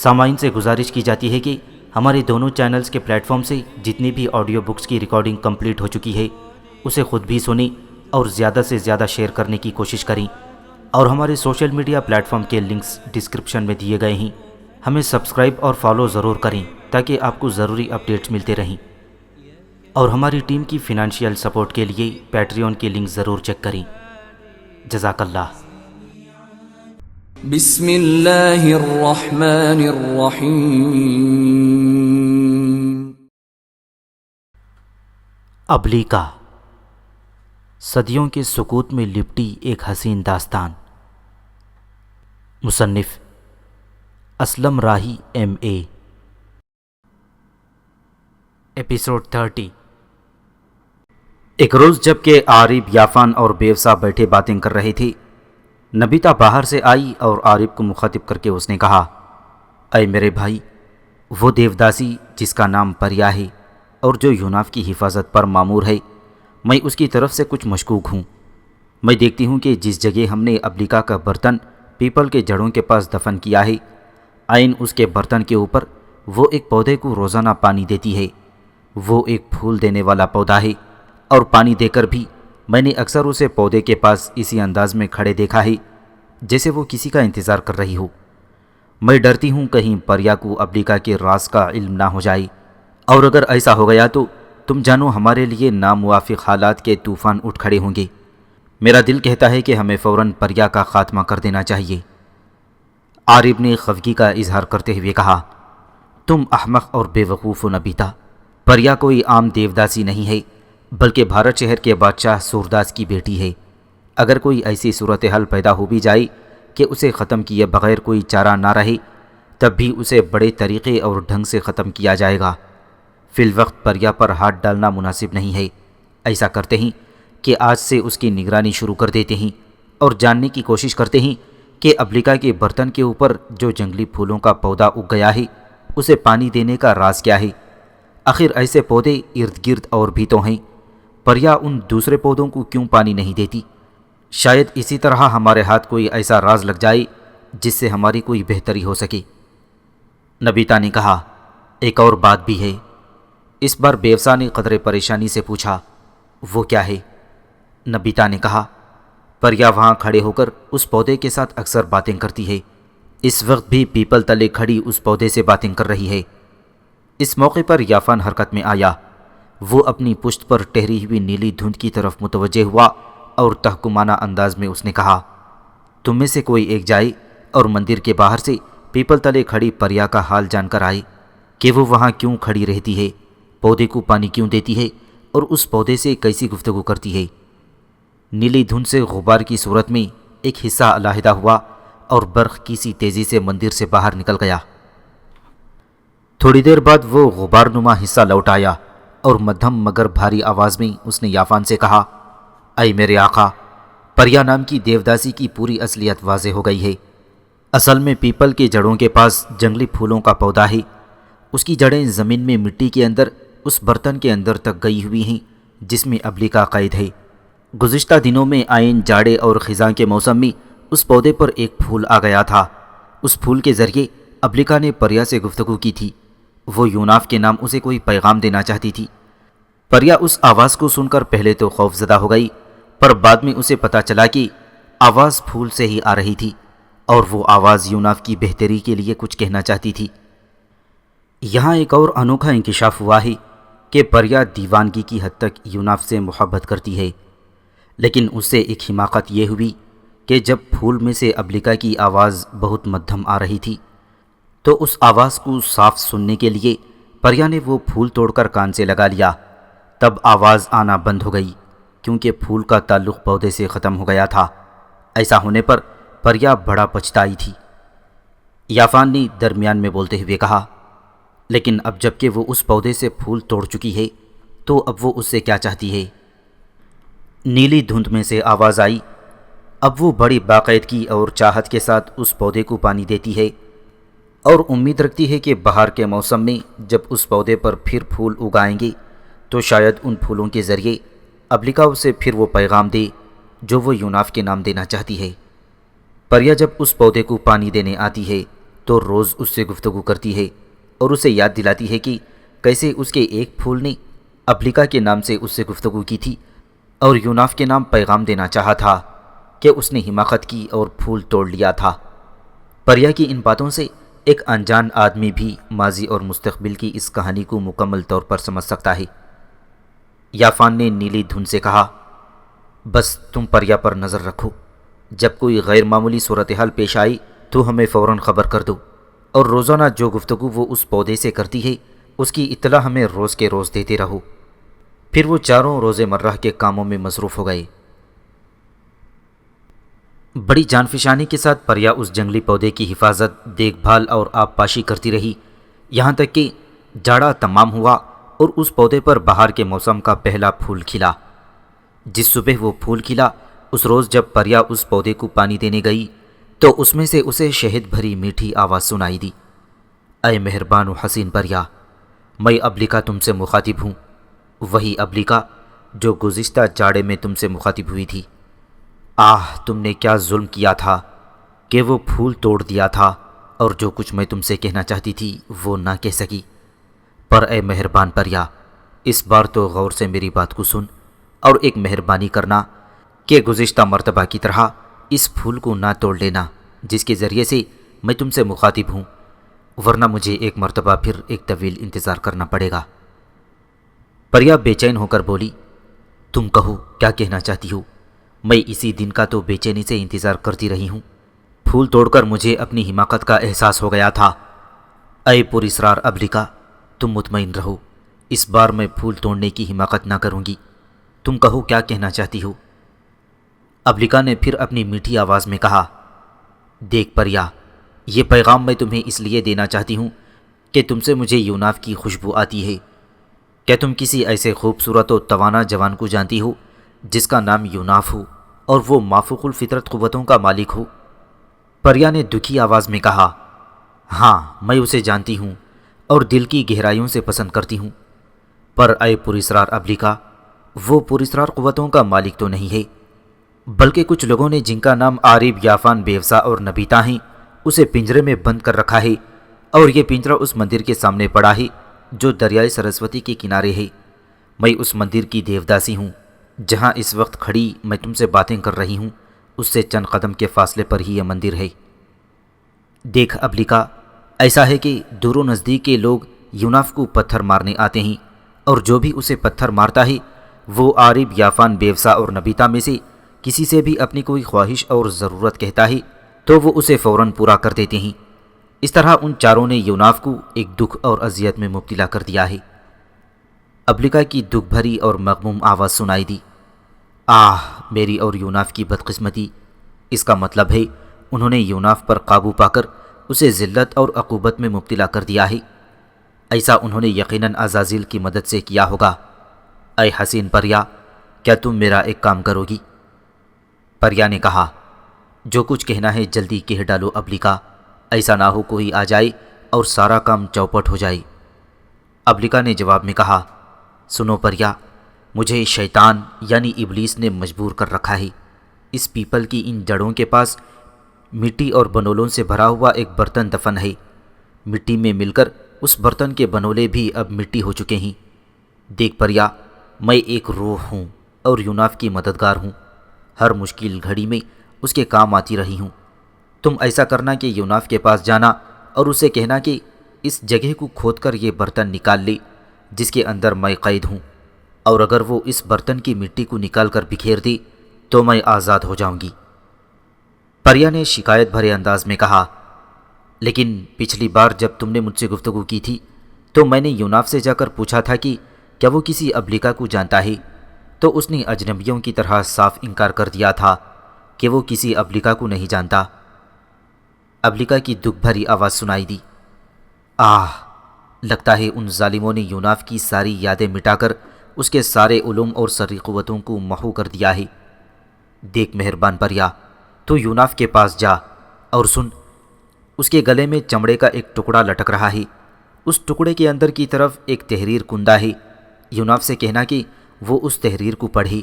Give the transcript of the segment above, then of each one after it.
سامعین سے گزارش کی جاتی ہے کہ ہمارے دونوں چینلز کے پلیٹ فارم سے جتنی بھی آڈیو بکس کی ریکارڈنگ کمپلیٹ ہو چکی ہے اسے خود بھی سنیں اور زیادہ سے زیادہ شیئر کرنے کی کوشش کریں، اور ہمارے سوشل میڈیا پلیٹ فارم کے لنکس ڈسکرپشن میں دیے گئے ہیں۔ ہمیں سبسکرائب اور فالو ضرور کریں تاکہ آپ کو ضروری اپڈیٹس ملتے رہیں، اور ہماری ٹیم کی فنانشیل سپورٹ کے لیے پیٹریون کے لنک ضرور چیک کریں۔ جزاک اللہ۔ بسم اللہ الرحمن الرحیم۔ ابلیکا، صدیوں کے سکوت میں لپٹی ایک حسین داستان۔ مصنف اسلم راہی MA۔ ایپیسوڈ 30۔ ایک روز جب کہ عارب، یافان اور بیوسا بیٹھے باتیں کر رہے تھے، نبیتا باہر سے آئی اور عارب کو مخاطب کر کے اس نے کہا، اے میرے بھائی، وہ دیوداسی جس کا نام پریا ہے اور جو یوناف کی حفاظت پر مامور ہے، میں اس کی طرف سے کچھ مشکوک ہوں۔ میں دیکھتی ہوں کہ جس جگہ ہم نے ابلیکا کا برتن پیپل کے جڑوں کے پاس دفن کیا ہے، عین اس کے برتن کے اوپر وہ ایک پودے کو روزانہ پانی دیتی ہے۔ وہ ایک پھول دینے والا پودا ہے، اور پانی دے کر بھی میں نے اکثر اسے پودے کے پاس اسی انداز میں کھڑے دیکھا ہے جیسے وہ کسی کا انتظار کر رہی ہو۔ میں ڈرتی ہوں کہیں پریا کو ابلیکا کے راز کا علم نہ ہو جائے، اور اگر ایسا ہو گیا تو تم جانو ہمارے لیے ناموافق حالات کے طوفان اٹھ کھڑے ہوں گے۔ میرا دل کہتا ہے کہ ہمیں فوراً پریا کا خاتمہ کر دینا چاہیے۔ عارب نے خفگی کا اظہار کرتے ہوئے کہا، تم احمق اور بے وقوف ہو نبیتا۔ پریا کوئی عام دیوداسی نہیں ہے، بلکہ بھارت شہر کے بادشاہ سورداس کی بیٹی ہے۔ اگر کوئی ایسی صورتحال پیدا ہو بھی جائے کہ اسے ختم کیے بغیر کوئی چارہ نہ رہے، تب بھی اسے بڑے طریقے اور ڈھنگ سے ختم کیا جائے گا۔ فی الوقت پریا پر ہاتھ ڈالنا مناسب نہیں ہے۔ ایسا کرتے ہیں کہ آج سے اس کی نگرانی شروع کر دیتے ہیں اور جاننے کی کوشش کرتے ہیں کہ ابلیکا کے برتن کے اوپر جو جنگلی پھولوں کا پودا اگ گیا ہے اسے پانی دینے کا راز کیا ہے۔ آخر ایسے پودے ارد گرد اور بھی تو ہیں، پریا ان دوسرے پودوں کو کیوں پانی نہیں دیتی؟ شاید اسی طرح ہمارے ہاتھ کوئی ایسا راز لگ جائے جس سے ہماری کوئی بہتری ہو سکے۔ نبیتا نے کہا، ایک اور بات بھی ہے۔ اس بار بیوسا نے قدرے پریشانی سے پوچھا، وہ کیا ہے؟ نبیتا نے کہا، پریا وہاں کھڑے ہو کر اس پودے کے ساتھ اکثر باتیں کرتی ہے۔ اس وقت بھی پیپل تلے کھڑی اس پودے سے باتیں کر رہی ہے۔ اس موقع پر یافان حرکت میں آیا۔ وہ اپنی پشت پر ٹہری ہوئی نیلی دھند کی طرف متوجہ ہوا اور تحکمانہ انداز میں اس نے کہا، تم میں سے کوئی ایک جائے اور مندر کے باہر سے پیپل تلے کھڑی پریا کا حال جان کر آئے کہ وہ وہاں کیوں کھڑی رہتی ہے، پودے کو پانی کیوں دیتی ہے اور اس پودے سے کیسی گفتگو کرتی ہے۔ نیلی دھند سے غبار کی صورت میں ایک حصہ علیحدہ ہوا اور برق کی سی تیزی سے مندر سے باہر نکل گیا۔ تھوڑی دیر بعد وہ غبار نما حصہ لوٹ آیا اور مدھم مگر بھاری آواز میں اس نے یافان سے کہا، اے میرے آقا، پریا نام کی دیوداسی کی پوری اصلیت واضح ہو گئی ہے۔ اصل میں پیپل کے جڑوں کے پاس جنگلی پھولوں کا پودا ہے۔ اس کی جڑیں زمین میں مٹی کے اندر اس برتن کے اندر تک گئی ہوئی ہیں جس میں ابلیکا قید ہے۔ گزشتہ دنوں میں عین جاڑے اور خزاں کے موسم میں اس پودے پر ایک پھول آ گیا تھا۔ اس پھول کے ذریعے ابلیکا نے پریا سے گفتگو کی تھی۔ وہ یوناف کے نام اسے کوئی پیغام دینا چاہتی تھی۔ پریا اس آواز کو سن کر پہلے تو خوف زدہ ہو گئی، پر بعد میں اسے پتہ چلا کہ آواز پھول سے ہی آ رہی تھی اور وہ آواز یوناف کی بہتری کے لیے کچھ کہنا چاہتی تھی۔ یہاں ایک اور انوکھا انکشاف ہوا ہے کہ پریا دیوانگی کی حد تک یوناف سے محبت کرتی ہے، لیکن اس سے ایک حماقت یہ ہوئی کہ جب پھول میں سے ابلیکا کی آواز بہت مدھم آ رہی تھی تو اس آواز کو صاف سننے کے لیے پریا نے وہ پھول توڑ کر کان سے لگا لیا۔ تب آواز آنا بند ہو گئی کیونکہ پھول کا تعلق پودے سے ختم ہو گیا تھا۔ ایسا ہونے پر پریا بڑا پچھتائی تھی۔ یافان نے درمیان میں بولتے ہوئے کہا، لیکن اب جب کہ وہ اس پودے سے پھول توڑ چکی ہے تو اب وہ اس سے کیا چاہتی ہے؟ نیلی دھند میں سے آواز آئی، اب وہ بڑی باقاعدگی اور چاہت کے ساتھ اس پودے کو پانی دیتی ہے اور امید رکھتی ہے کہ بہار کے موسم میں جب اس پودے پر پھر پھول اگائیں گے تو شاید ان پھولوں کے ذریعے ابلیکا اسے پھر وہ پیغام دے جو وہ یوناف کے نام دینا چاہتی ہے۔ پریا جب اس پودے کو پانی دینے آتی ہے تو روز اس سے گفتگو کرتی ہے اور اسے یاد دلاتی ہے کہ کیسے اس کے ایک پھول نے ابلیکا کے نام سے اس سے گفتگو کی تھی اور یوناف کے نام پیغام دینا چاہا تھا کہ اس نے حماقت کی اور پھول توڑ لیا تھا۔ پریا کی ان باتوں سے ایک انجان آدمی بھی ماضی اور مستقبل کی اس کہانی کو مکمل طور پر سمجھ سکتا ہے۔ یافان نے نیلی دھن سے کہا، بس تم پریا پر نظر رکھو، جب کوئی غیر معمولی صورتحال پیش آئی تو ہمیں فوراً خبر کر دو، اور روزانہ جو گفتگو وہ اس پودے سے کرتی ہے اس کی اطلاع ہمیں روز کے روز دیتے رہو۔ پھر وہ چاروں روز مرہ کے کاموں میں مصروف ہو گئے۔ بڑی جان فشانی کے ساتھ پریا اس جنگلی پودے کی حفاظت، دیکھ بھال اور آب پاشی کرتی رہی، یہاں تک کہ جاڑا تمام ہوا اور اس پودے پر بہار کے موسم کا پہلا پھول کھلا۔ جس صبح وہ پھول کھلا، اس روز جب پریا اس پودے کو پانی دینے گئی تو اس میں سے اسے شہد بھری میٹھی آواز سنائی دی، اے مہربان و حسین پریا، میں ابلیکا تم سے مخاطب ہوں، وہی ابلیکا جو گزشتہ جاڑے میں تم سے مخاطب ہوئی تھی۔ آہ، تم نے کیا ظلم کیا تھا کہ وہ پھول توڑ دیا تھا، اور جو کچھ میں تم سے کہنا چاہتی تھی وہ نہ کہہ سکی۔ پر اے مہربان پریا، اس بار تو غور سے میری بات کو سن اور ایک مہربانی کرنا کہ گزشتہ مرتبہ کی طرح اس پھول کو نہ توڑ لینا جس کے ذریعے سے میں تم سے مخاطب ہوں، ورنہ مجھے ایک مرتبہ پھر ایک طویل انتظار کرنا پڑے گا۔ پریا بے چین ہو کر بولی، تم کہو کیا کہنا چاہتی ہو؟ میں اسی دن کا تو بے چینی سے انتظار کرتی رہی ہوں۔ پھول توڑ کر مجھے اپنی حماقت کا احساس ہو گیا تھا۔ اے پر اسرار ابلیکا، تم مطمئن رہو، اس بار میں پھول توڑنے کی حماقت نہ کروں گی۔ تم کہو کیا کہنا چاہتی ہو؟ ابلیکا نے پھر اپنی میٹھی آواز میں کہا، دیکھ پریا، یہ پیغام میں تمہیں اس لیے دینا چاہتی ہوں کہ تم سے مجھے یوناف کی خوشبو آتی ہے۔ کیا تم کسی ایسے خوبصورت و توانا جوان کو جانتی ہو جس کا نام یوناف ہو اور وہ مافوق الفطرت قوتوں کا مالک ہو؟ پریا نے دکھی آواز میں کہا، ہاں میں اسے جانتی ہوں اور دل کی گہرائیوں سے پسند کرتی ہوں، پر اے پر اسرار ابلیکا، وہ پر اسرار قوتوں کا مالک تو نہیں ہے، بلکہ کچھ لوگوں نے جن کا نام عارب، یافان، بیوسا اور نبیتا ہیں اسے پنجرے میں بند کر رکھا ہے، اور یہ پنجرہ اس مندر کے سامنے پڑا ہے جو دریائے سرسوتی کے کنارے ہے۔ میں اس مندر کی دیوداسی ہوں، جہاں اس وقت کھڑی میں تم سے باتیں کر رہی ہوں اس سے چند قدم کے فاصلے پر ہی یہ مندر ہے۔ دیکھ ابلیکا، ایسا ہے کہ دور و نزدیک کے لوگ یوناف کو پتھر مارنے آتے ہیں، اور جو بھی اسے پتھر مارتا ہے وہ عارب، یافان، بیوسا اور نبیتا میں سے کسی سے بھی اپنی کوئی خواہش اور ضرورت کہتا ہے تو وہ اسے فوراً پورا کر دیتے ہیں۔ اس طرح ان چاروں نے یوناف کو ایک دکھ اور اذیت میں مبتلا کر دیا ہے۔ ابلیکا کی دکھ بھری اور مغموم آواز سنائی دی، آہ میری اور یوناف کی بدقسمتی، اس کا مطلب ہے انہوں نے یوناف پر قابو پا کر اسے ذلت اور عقوبت میں مبتلا کر دیا ہے۔ ایسا انہوں نے یقیناً عزازیل کی مدد سے کیا ہوگا۔ اے حسین پریا، کیا تم میرا ایک کام کرو گی؟ پریا نے کہا، جو کچھ کہنا ہے جلدی کہہ ڈالو ابلیکا، ایسا نہ ہو کوئی آ جائے اور سارا کام چوپٹ ہو جائے۔ ابلیکا نے جواب میں کہا، سنو پریا، مجھے شیطان یعنی ابلیس نے مجبور کر رکھا ہے۔ اس پیپل کی ان جڑوں کے پاس مٹی اور بنولوں سے بھرا ہوا ایک برتن دفن ہے۔ مٹی میں مل کر اس برتن کے بنولے بھی اب مٹی ہو چکے ہیں۔ دیکھ پریا، میں ایک روح ہوں اور یوناف کی مددگار ہوں، ہر مشکل گھڑی میں اس کے کام آتی رہی ہوں۔ تم ایسا کرنا کہ یوناف کے پاس جانا اور اسے کہنا کہ اس جگہ کو کھود کر یہ برتن نکال لے جس کے اندر میں قید ہوں، اور اگر وہ اس برتن کی مٹی کو نکال کر بکھیر دی تو میں آزاد ہو جاؤں گی۔ پریا نے شکایت بھرے انداز میں کہا، لیکن پچھلی بار جب تم نے مجھ سے گفتگو کی تھی تو میں نے یوناف سے جا کر پوچھا تھا کہ کیا وہ کسی ابلیکا کو جانتا ہے، تو اس نے اجنبیوں کی طرح صاف انکار کر دیا تھا کہ وہ کسی ابلیکا کو نہیں جانتا۔ ابلیکا کی دکھ بھری آواز سنائی دی، آہ، لگتا ہے ان ظالموں نے یوناف کی ساری یادیں مٹا کر اس کے سارے علوم اور سری قوتوں کو محو کر دیا ہے۔ دیکھ مہربان پریا، تو یوناف کے پاس جا اور سن، اس کے گلے میں چمڑے کا ایک ٹکڑا لٹک رہا ہے، اس ٹکڑے کے اندر کی طرف ایک تحریر کندہ ہے۔ یوناف سے کہنا کہ وہ اس تحریر کو پڑھے۔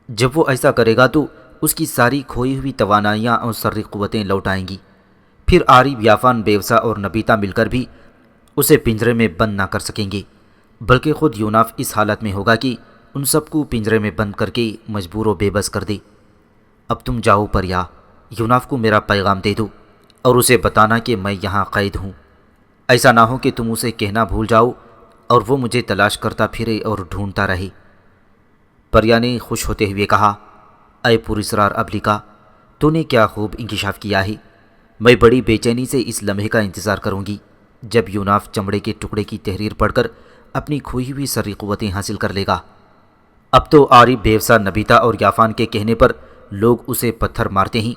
جب وہ ایسا کرے گا تو اس کی ساری کھوئی ہوئی توانائیاں اور سری قوتیں لوٹ آئیں گی۔ پھر عارب، یافان، بیوسا اور نبیتا مل کر بھی اسے پنجرے میں بند نہ کر سکیں گے، بلکہ خود یوناف اس حالت میں ہوگا کہ ان سب کو پنجرے میں بند کر کے مجبور و بے بس کر دے۔ اب تم جاؤ پریا، یوناف کو میرا پیغام دے دو اور اسے بتانا کہ میں یہاں قید ہوں۔ ایسا نہ ہو کہ تم اسے کہنا بھول جاؤ اور وہ مجھے تلاش کرتا پھرے اور ڈھونڈتا رہے۔ پریا نے خوش ہوتے ہوئے کہا، اے پراسرار ابلیکا، تو نے کیا خوب انکشاف کیا ہے۔ میں بڑی بے چینی سے اس لمحے کا انتظار کروں گی جب یوناف چمڑے کے ٹکڑے کی تحریر پڑھ کر اپنی کھوئی ہوئی سری قوتیں حاصل کر لے گا۔ اب تو عارب، بیوسا، نبیتا اور یافان کے کہنے پر لوگ اسے پتھر مارتے ہیں،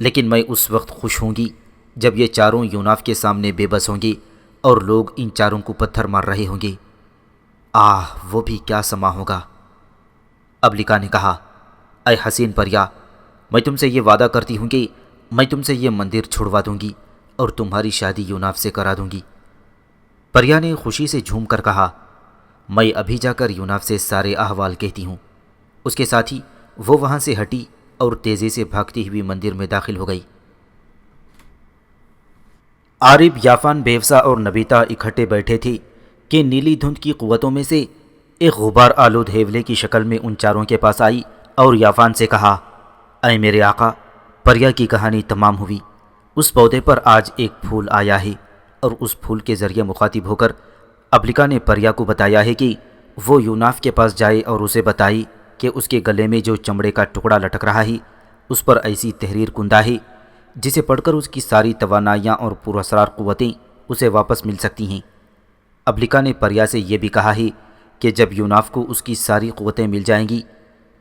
لیکن میں اس وقت خوش ہوں گی جب یہ چاروں یوناف کے سامنے بے بس ہوں گے اور لوگ ان چاروں کو پتھر مار رہے ہوں گے۔ وہ بھی کیا سما ہوگا۔ ابلیکا نے کہا، اے حسین پریا، میں تم سے یہ وعدہ کرتی ہوں کہ میں تم سے یہ مندر چھڑوا دوں گی اور تمہاری شادی یوناف سے کرا دوں گی۔ پریا نے خوشی سے جھوم کر کہا، میں ابھی جا کر یوناف سے سارے احوال کہتی ہوں۔ اس کے ساتھ ہی وہ وہاں سے ہٹی اور تیزی سے بھاگتی ہوئی مندر میں داخل ہو گئی۔ عارب، یافان، بیوسا اور نبیتا اکٹھے بیٹھے تھے کہ نیلی دھند کی قوتوں میں سے ایک غبار آلود ہیولے کی شکل میں ان چاروں کے پاس آئی اور یافان سے کہا، اے میرے آقا، پریا کی کہانی تمام ہوئی۔ اس پودے پر آج ایک پھول آیا ہے اور اس پھول کے ذریعے مخاطب ہو کر ابلیکا نے پریا کو بتایا ہے کہ وہ یوناف کے پاس جائے اور اسے بتائی کہ اس کے گلے میں جو چمڑے کا ٹکڑا لٹک رہا ہے اس پر ایسی تحریر کندہ ہے جسے پڑھ کر اس کی ساری توانائیاں اور پراسرار قوتیں اسے واپس مل سکتی ہیں۔ ابلیکا نے پریا سے یہ بھی کہا ہے کہ جب یوناف کو اس کی ساری قوتیں مل جائیں گی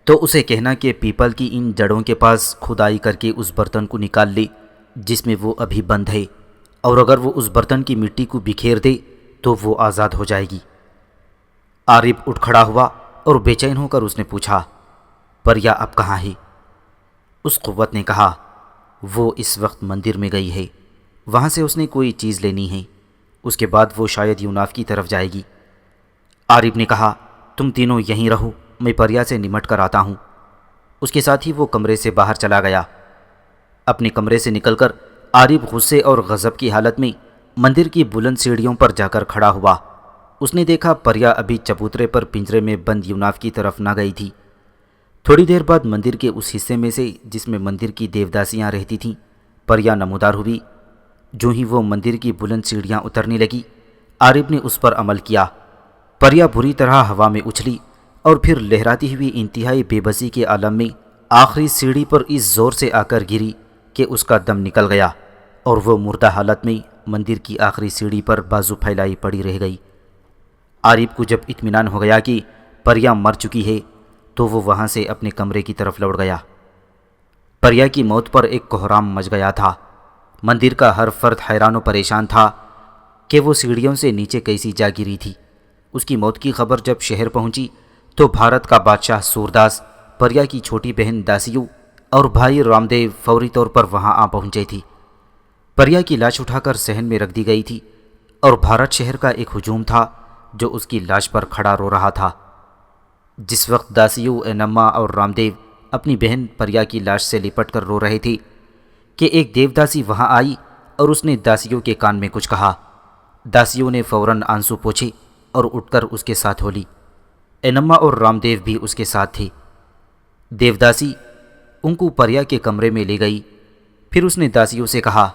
تو اسے کہنا کہ پیپل کی ان جڑوں کے پاس کھدائی کر کے اس برتن کو نکال لے جس میں وہ ابھی بند ہے، اور اگر وہ اس برتن کی مٹی کو بکھیر دے تو وہ آزاد ہو جائے گی۔ عارب اٹھ کھڑا ہوا اور بے چین ہو کر اس نے پوچھا، پریا اب کہاں ہے؟ اس قوت نے کہا، وہ اس وقت مندر میں گئی ہے، وہاں سے اس نے کوئی چیز لینی ہے، اس کے بعد وہ شاید یوناف کی طرف جائے گی۔ عارب نے کہا، تم تینوں یہیں رہو، میں پریا سے نمٹ کر آتا ہوں۔ اس کے ساتھ ہی وہ کمرے سے باہر چلا گیا۔ اپنے کمرے سے نکل کر عارب غصے اور غضب کی حالت میں مندر کی بلند سیڑھیوں پر جا کر کھڑا ہوا۔ اس نے دیکھا پریا ابھی چبوترے پر پنجرے میں بند یوناف کی طرف نہ گئی تھی۔ تھوڑی دیر بعد مندر کے اس حصے میں سے جس میں مندر کی دیوداسیاں رہتی تھیں پریا نمودار ہوئی۔ جو ہی وہ مندر کی بلند سیڑھیاں اترنے لگی، عارب نے اس پر عمل کیا۔ پریا بری طرح ہوا میں اچھلی اور پھر لہراتی ہوئی انتہائی بے بسی کے عالم میں آخری سیڑھی پر اس زور سے آ کر گری کہ اس کا دم نکل گیا اور وہ مردہ حالت میں مندر کی آخری سیڑھی پر بازو پھیلائی پڑی رہ گئی۔ عارب کو جب اطمینان ہو گیا کہ پریا مر چکی ہے تو وہ وہاں سے اپنے کمرے کی طرف لوٹ گیا۔ پریا کی موت پر ایک کوہرام مچ گیا تھا۔ مندر کا ہر فرد حیران و پریشان تھا کہ وہ سیڑھیوں سے نیچے کیسی جا گری تھی۔ اس کی موت کی خبر جب شہر پہنچی تو بھارت کا بادشاہ سورداس، پریا کی چھوٹی بہن داسیو اور بھائی رام دیو فوری طور پر وہاں آ پہنچے تھی۔ پریا کی لاش اٹھا کر صحن میں رکھ دی گئی تھی اور بھارت شہر کا ایک ہجوم تھا جو اس کی لاش پر کھڑا رو رہا تھا۔ جس وقت داسیو، اینما اور رام دیو اپنی بہن پریا کی لاش سے لپٹ کر رو رہے تھے کہ ایک دیوداسی وہاں آئی اور اس نے داسیو کے کان میں کچھ کہا۔ داسیو نے فوراً آنسو پوچھے اور اٹھ کر اس کے ساتھ ہو لی۔ اینما اور رام دیو بھی اس کے ساتھ تھے۔ دیوداسی ان کو پریا کے کمرے میں لے گئی۔ پھر اس نے داسیو سے کہا،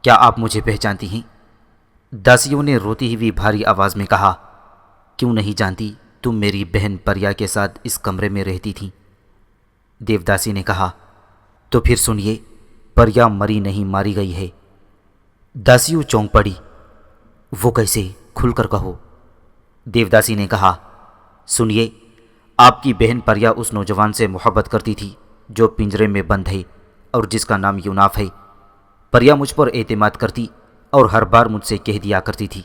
کیا آپ مجھے پہچانتی ہیں؟ داسیو نے روتی ہوئی بھاری آواز میں کہا، کیوں نہیں جانتی، تم میری بہن پریا کے ساتھ اس کمرے میں رہتی تھیں۔ دیوداسی نے کہا، تو پھر سنیے، پریا مری نہیں ماری گئی ہے۔ داسیو چونک پڑی، وہ کیسے؟ کھل کر کہو۔ دیوداسی نے کہا، سنیے، آپ کی بہن پریا اس نوجوان سے محبت کرتی تھی جو پنجرے میں بند ہے اور جس کا نام یوناف ہے۔ پریا مجھ پر اعتماد کرتی اور ہر بار مجھ سے کہہ دیا کرتی تھی۔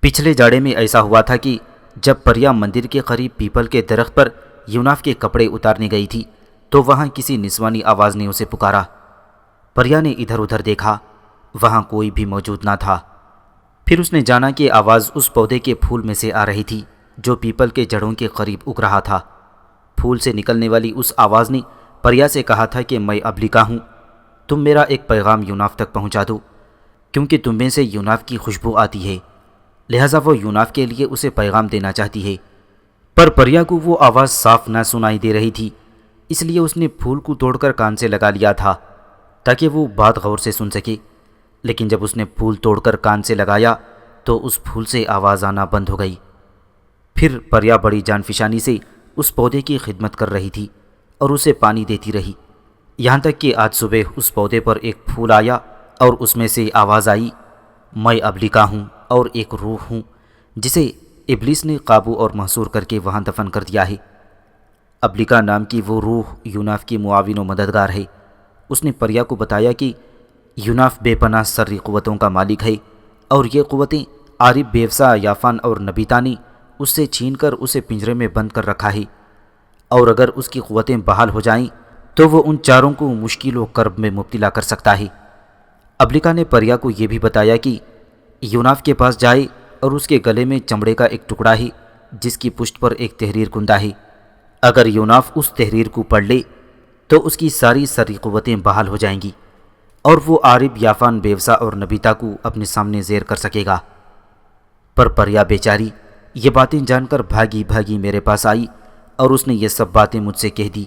پچھلے جاڑے میں ایسا ہوا تھا کہ جب پریا مندر کے قریب پیپل کے درخت پر یوناف کے کپڑے اتارنے گئی تھی تو وہاں کسی نسوانی آواز نے اسے پکارا۔ پریا نے ادھر ادھر دیکھا، وہاں کوئی بھی موجود نہ تھا۔ پھر اس نے جانا کہ آواز اس پودے کے پھول میں سے آ رہی تھی جو پیپل کے جڑوں کے قریب اگ رہا تھا۔ پھول سے نکلنے والی اس آواز نے پریا سے کہا تھا کہ میں ابلیکا ہوں، تم میرا ایک پیغام یوناف تک پہنچا دو، کیونکہ تم میں سے یوناف کی خوشبو آتی ہے، لہٰذا وہ یوناف کے لیے اسے پیغام دینا چاہتی ہے۔ پر پریا کو وہ آواز صاف نہ سنائی دے رہی تھی، اس لیے اس نے پھول کو توڑ کر کان سے لگا لیا تھا تاکہ وہ بات غور سے سن سکے، لیکن جب اس نے پھول توڑ کر کان سے لگایا تو اس پھول سے آواز آنا بند ہو گئی۔ پھر پریا بڑی جان فشانی سے اس پودے کی خدمت کر رہی تھی اور اسے پانی دیتی رہی، یہاں تک کہ آج صبح اس پودے پر ایک پھول آیا اور اس میں سے آواز آئی، میں ابلیکا ہوں اور ایک روح ہوں جسے ابلیس نے قابو اور محصور کر کے وہاں دفن کر دیا ہے۔ ابلیکا نام کی وہ روح یوناف کی معاون و مددگار ہے۔ اس نے پریا کو بتایا کہ یوناف بے پناہ سری قوتوں کا مالک ہے اور یہ قوتیں عارب، بیوسا، یافان اور نبیتا نے اس سے چھین کر اسے پنجرے میں بند کر رکھا ہے، اور اگر اس کی قوتیں بحال ہو جائیں تو وہ ان چاروں کو مشکل و کرب میں مبتلا کر سکتا ہے۔ ابلیکا نے پریا کو یہ بھی بتایا کہ یوناف کے پاس جائے اور اس کے گلے میں چمڑے کا ایک ٹکڑا ہے جس کی پشت پر ایک تحریر کندہ ہے، اگر یوناف اس تحریر کو پڑھ لے تو اس کی ساری سری قوتیں بحال ہو جائیں گی اور وہ عارب، یافان، بیوسا اور نبیتا کو اپنے سامنے زیر کر سکے گا۔ پر پریا بیچاری یہ باتیں جان کر بھاگی بھاگی میرے پاس آئی اور اس نے یہ سب باتیں مجھ سے کہہ دی،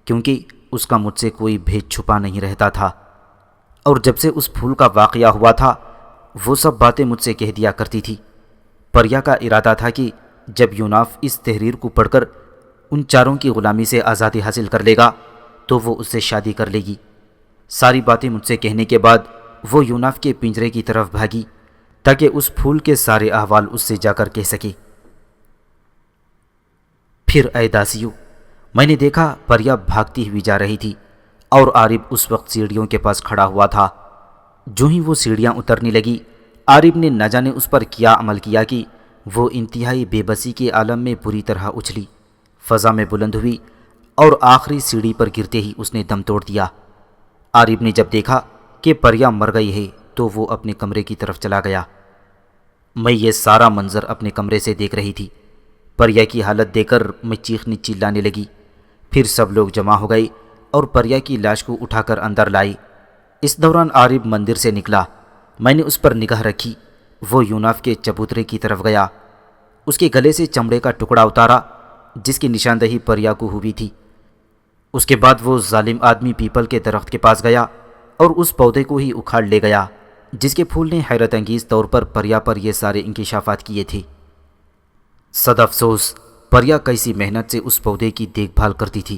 کیونکہ اس کا مجھ سے کوئی بھید چھپا نہیں رہتا تھا، اور جب سے اس پھول کا واقعہ ہوا تھا وہ سب باتیں مجھ سے کہہ دیا کرتی تھی۔ پریا کا ارادہ تھا کہ جب یوناف اس تحریر کو پڑھ کر ان چاروں کی غلامی سے آزادی حاصل کر لے گا تو وہ اس سے شادی کر لے گی۔ ساری باتیں مجھ سے کہنے کے بعد وہ یوناف کے پنجرے کی طرف بھاگی تاکہ اس پھول کے سارے احوال اس سے جا کر کہہ سکے۔ پھر اے داسیو، میں نے دیکھا پریا بھاگتی ہوئی جا رہی تھی اور عارب اس وقت سیڑھیوں کے پاس کھڑا ہوا تھا۔ جو ہی وہ سیڑھیاں اترنے لگی، عارب نے نہ جانے اس پر کیا عمل کیا کہ وہ انتہائی بے بسی کے عالم میں بری طرح اچھلی، فضا میں بلند ہوئی اور آخری سیڑھی پر گرتے ہی اس نے دم توڑ دیا۔ عارب نے جب دیکھا کہ پریا مر گئی ہے تو وہ اپنے کمرے کی طرف چلا گیا۔ میں یہ سارا منظر اپنے کمرے سے دیکھ رہی تھی۔ پریا کی حالت دیکھ کر میں چیخنے چلانے لگی۔ پھر سب لوگ جمع ہو گئے اور پریا کی لاش کو اٹھا کر اندر لائے۔ اس دوران عارب مندر سے نکلا، میں نے اس پر نگاہ رکھی۔ وہ یوناف کے چبوترے کی طرف گیا، اس کے گلے سے چمڑے کا ٹکڑا اتارا جس کی نشاندہی پریا کو ہوئی تھی۔ اس کے بعد وہ ظالم آدمی پیپل کے درخت کے پاس گیا اور اس پودے کو ہی اکھاڑ لے گیا جس کے پھول نے حیرت انگیز طور پر پریا پر یہ سارے انکشافات کیے تھے۔ صد افسوس، پریا کیسی محنت سے اس پودے کی دیکھ بھال کرتی تھی۔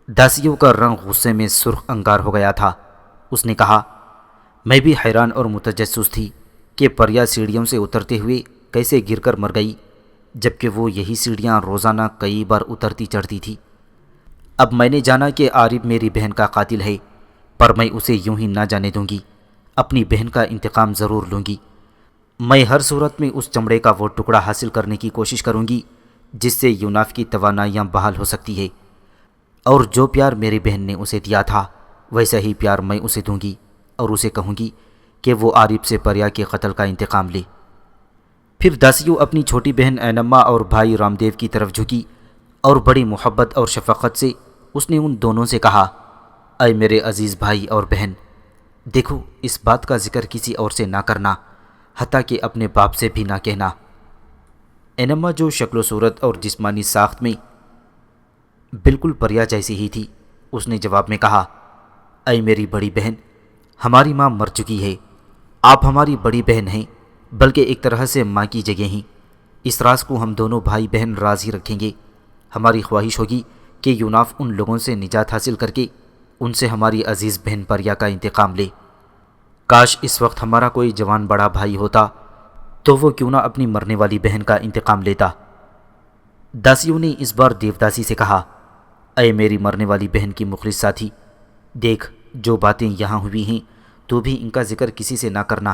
داسیوں کا رنگ غصے میں سرخ انگار ہو گیا تھا۔ اس نے کہا، میں بھی حیران اور متجسس تھی کہ پریا سیڑھیوں سے اترتے ہوئے کیسے گر کر مر گئی، جبکہ وہ یہی سیڑھیاں روزانہ کئی بار اترتی چڑھتی تھی۔ اب میں نے جانا کہ عارب میری بہن کا قاتل ہے، پر میں اسے یوں ہی نہ جانے دوں گی، اپنی بہن کا انتقام ضرور لوں گی۔ میں ہر صورت میں اس چمڑے کا وہ ٹکڑا حاصل کرنے کی کوشش کروں گی جس سے یوناف کی توانائیاں بحال ہو سکتی ہے، اور جو پیار میری بہن نے اسے دیا تھا ویسا ہی پیار میں اسے دوں گی، اور اسے کہوں گی کہ وہ عارب سے پریا کے قتل کا انتقام لے۔ پھر داسیو اپنی چھوٹی بہن اینما اور بھائی رام دیو کی طرف جھکی اور بڑی محبت اور شفقت سے اس نے ان دونوں سے کہا، اے میرے عزیز بھائی اور بہن، دیکھو اس بات کا ذکر کسی اور سے نہ کرنا، حتیٰ کہ اپنے باپ سے بھی نہ کہنا۔ اینما جو شکل و صورت اور جسمانی ساخت میں بالکل پریا جیسی ہی تھی، اس نے جواب میں کہا، اے میری بڑی بہن، ہماری ماں مر چکی ہے، آپ ہماری بڑی بہن ہیں، بلکہ ایک طرح سے ماں کی جگہ ہیں۔ اس راز کو ہم دونوں بھائی بہن راز ہی رکھیں گے۔ ہماری خواہش ہوگی کہ یوناف ان لوگوں سے نجات حاصل کر کے ان سے ہماری عزیز بہن پریا کا انتقام لے۔ کاش اس وقت ہمارا کوئی جوان بڑا بھائی ہوتا تو وہ کیوں نہ اپنی مرنے والی بہن کا انتقام لیتا۔ داسیوں نے اس بار دیوداسی سے کہا، اے میری مرنے والی بہن کی مخلص ساتھی، دیکھ جو باتیں یہاں ہوئی ہیں تو بھی ان کا ذکر کسی سے نہ کرنا۔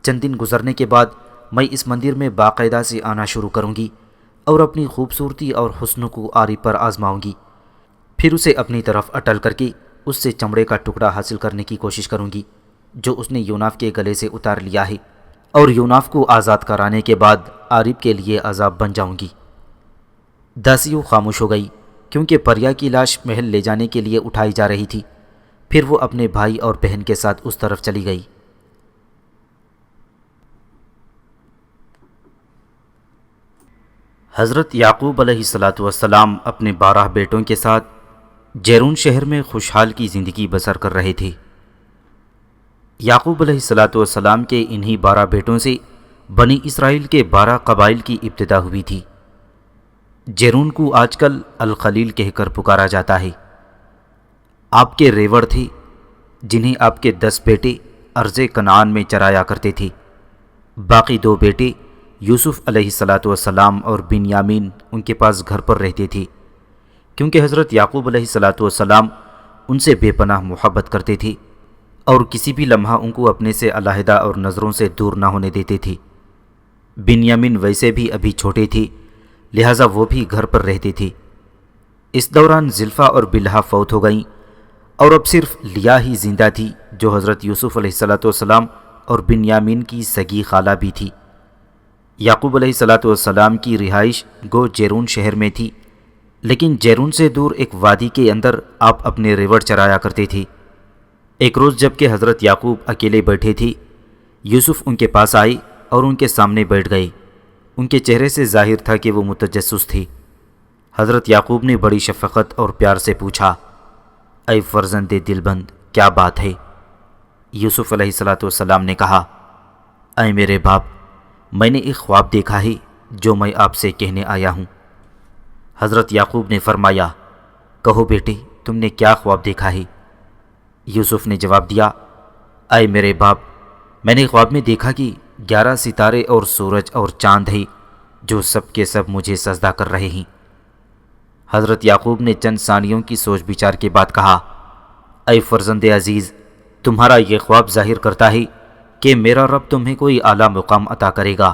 چند دن گزرنے کے بعد میں اس مندر میں باقاعدہ سے آنا شروع کروں گی اور اپنی خوبصورتی اور حسن کو عارب پر آزماؤں گی، پھر اسے اپنی طرف اٹل کر کے اس سے چمڑے کا ٹکڑا حاصل کرنے کی کوشش کروں گی جو اس نے یوناف کے گلے سے اتار لیا ہے، اور یوناف کو آزاد کرانے کے بعد عارب کے لیے عذاب بن جاؤں گی۔ داسیو خاموش ہو گئی کیونکہ پریا کی لاش محل لے جانے کے لیے اٹھائی جا رہی تھی۔ پھر وہ اپنے بھائی اور بہن کے ساتھ اس طرف چلی گئی۔ حضرت یعقوب علیہ السلام اپنے 12 بیٹوں کے ساتھ جیرون شہر میں خوشحال کی زندگی بسر کر رہے تھے۔ یعقوب علیہ السلام کے انہی 12 بیٹوں سے بنی اسرائیل کے 12 قبائل کی ابتدا ہوئی تھی۔ جیرون کو آج کل الخلیل کہہ کر پکارا جاتا ہے۔ آپ کے ریوڑ تھے جنہیں آپ کے 10 بیٹے ارض کنعان میں چرایا کرتے تھے۔ باقی 2 بیٹے یوسف علیہ السلام اور بنیامین ان کے پاس گھر پر رہتے تھے، کیونکہ حضرت یعقوب علیہ السلام ان سے بے پناہ محبت کرتے تھے اور کسی بھی لمحہ ان کو اپنے سے علیحدہ اور نظروں سے دور نہ ہونے دیتے تھے۔ بنیامین ویسے بھی ابھی چھوٹے تھے، لہٰذا وہ بھی گھر پر رہتے تھے۔ اس دوران زلفا اور بلہا فوت ہو گئیں اور اب صرف لیا ہی زندہ تھی، جو حضرت یوسف علیہ السلام اور بنیامین کی سگی خالہ بھی تھی۔ یعقوب علیہ السلام کی رہائش گو جیرون شہر میں تھی، لیکن جیرون سے دور ایک وادی کے اندر آپ اپنے ریوڑ چرایا کرتے تھے۔ ایک روز جب کہ حضرت یعقوب اکیلے بیٹھے تھے، یوسف ان کے پاس آئے اور ان کے سامنے بیٹھ گئے۔ ان کے چہرے سے ظاہر تھا کہ وہ متجسس تھے۔ حضرت یعقوب نے بڑی شفقت اور پیار سے پوچھا، اے فرزند دلبند، کیا بات ہے؟ یوسف علیہ السلام نے کہا، اے میرے باپ، میں نے ایک خواب دیکھا ہے جو میں آپ سے کہنے آیا ہوں۔ حضرت یعقوب نے فرمایا، کہو بیٹے، تم نے کیا خواب دیکھا ہے؟ یوسف نے جواب دیا، اے میرے باپ، میں نے خواب میں دیکھا کہ 11 ستارے اور سورج اور چاند ہیں جو سب کے سب مجھے سجدہ کر رہے ہیں۔ حضرت یعقوب نے چند ثانیوں کی سوچ بچار کے بعد کہا، اے فرزند عزیز، تمہارا یہ خواب ظاہر کرتا ہے کہ میرا رب تمہیں کوئی اعلیٰ مقام عطا کرے گا۔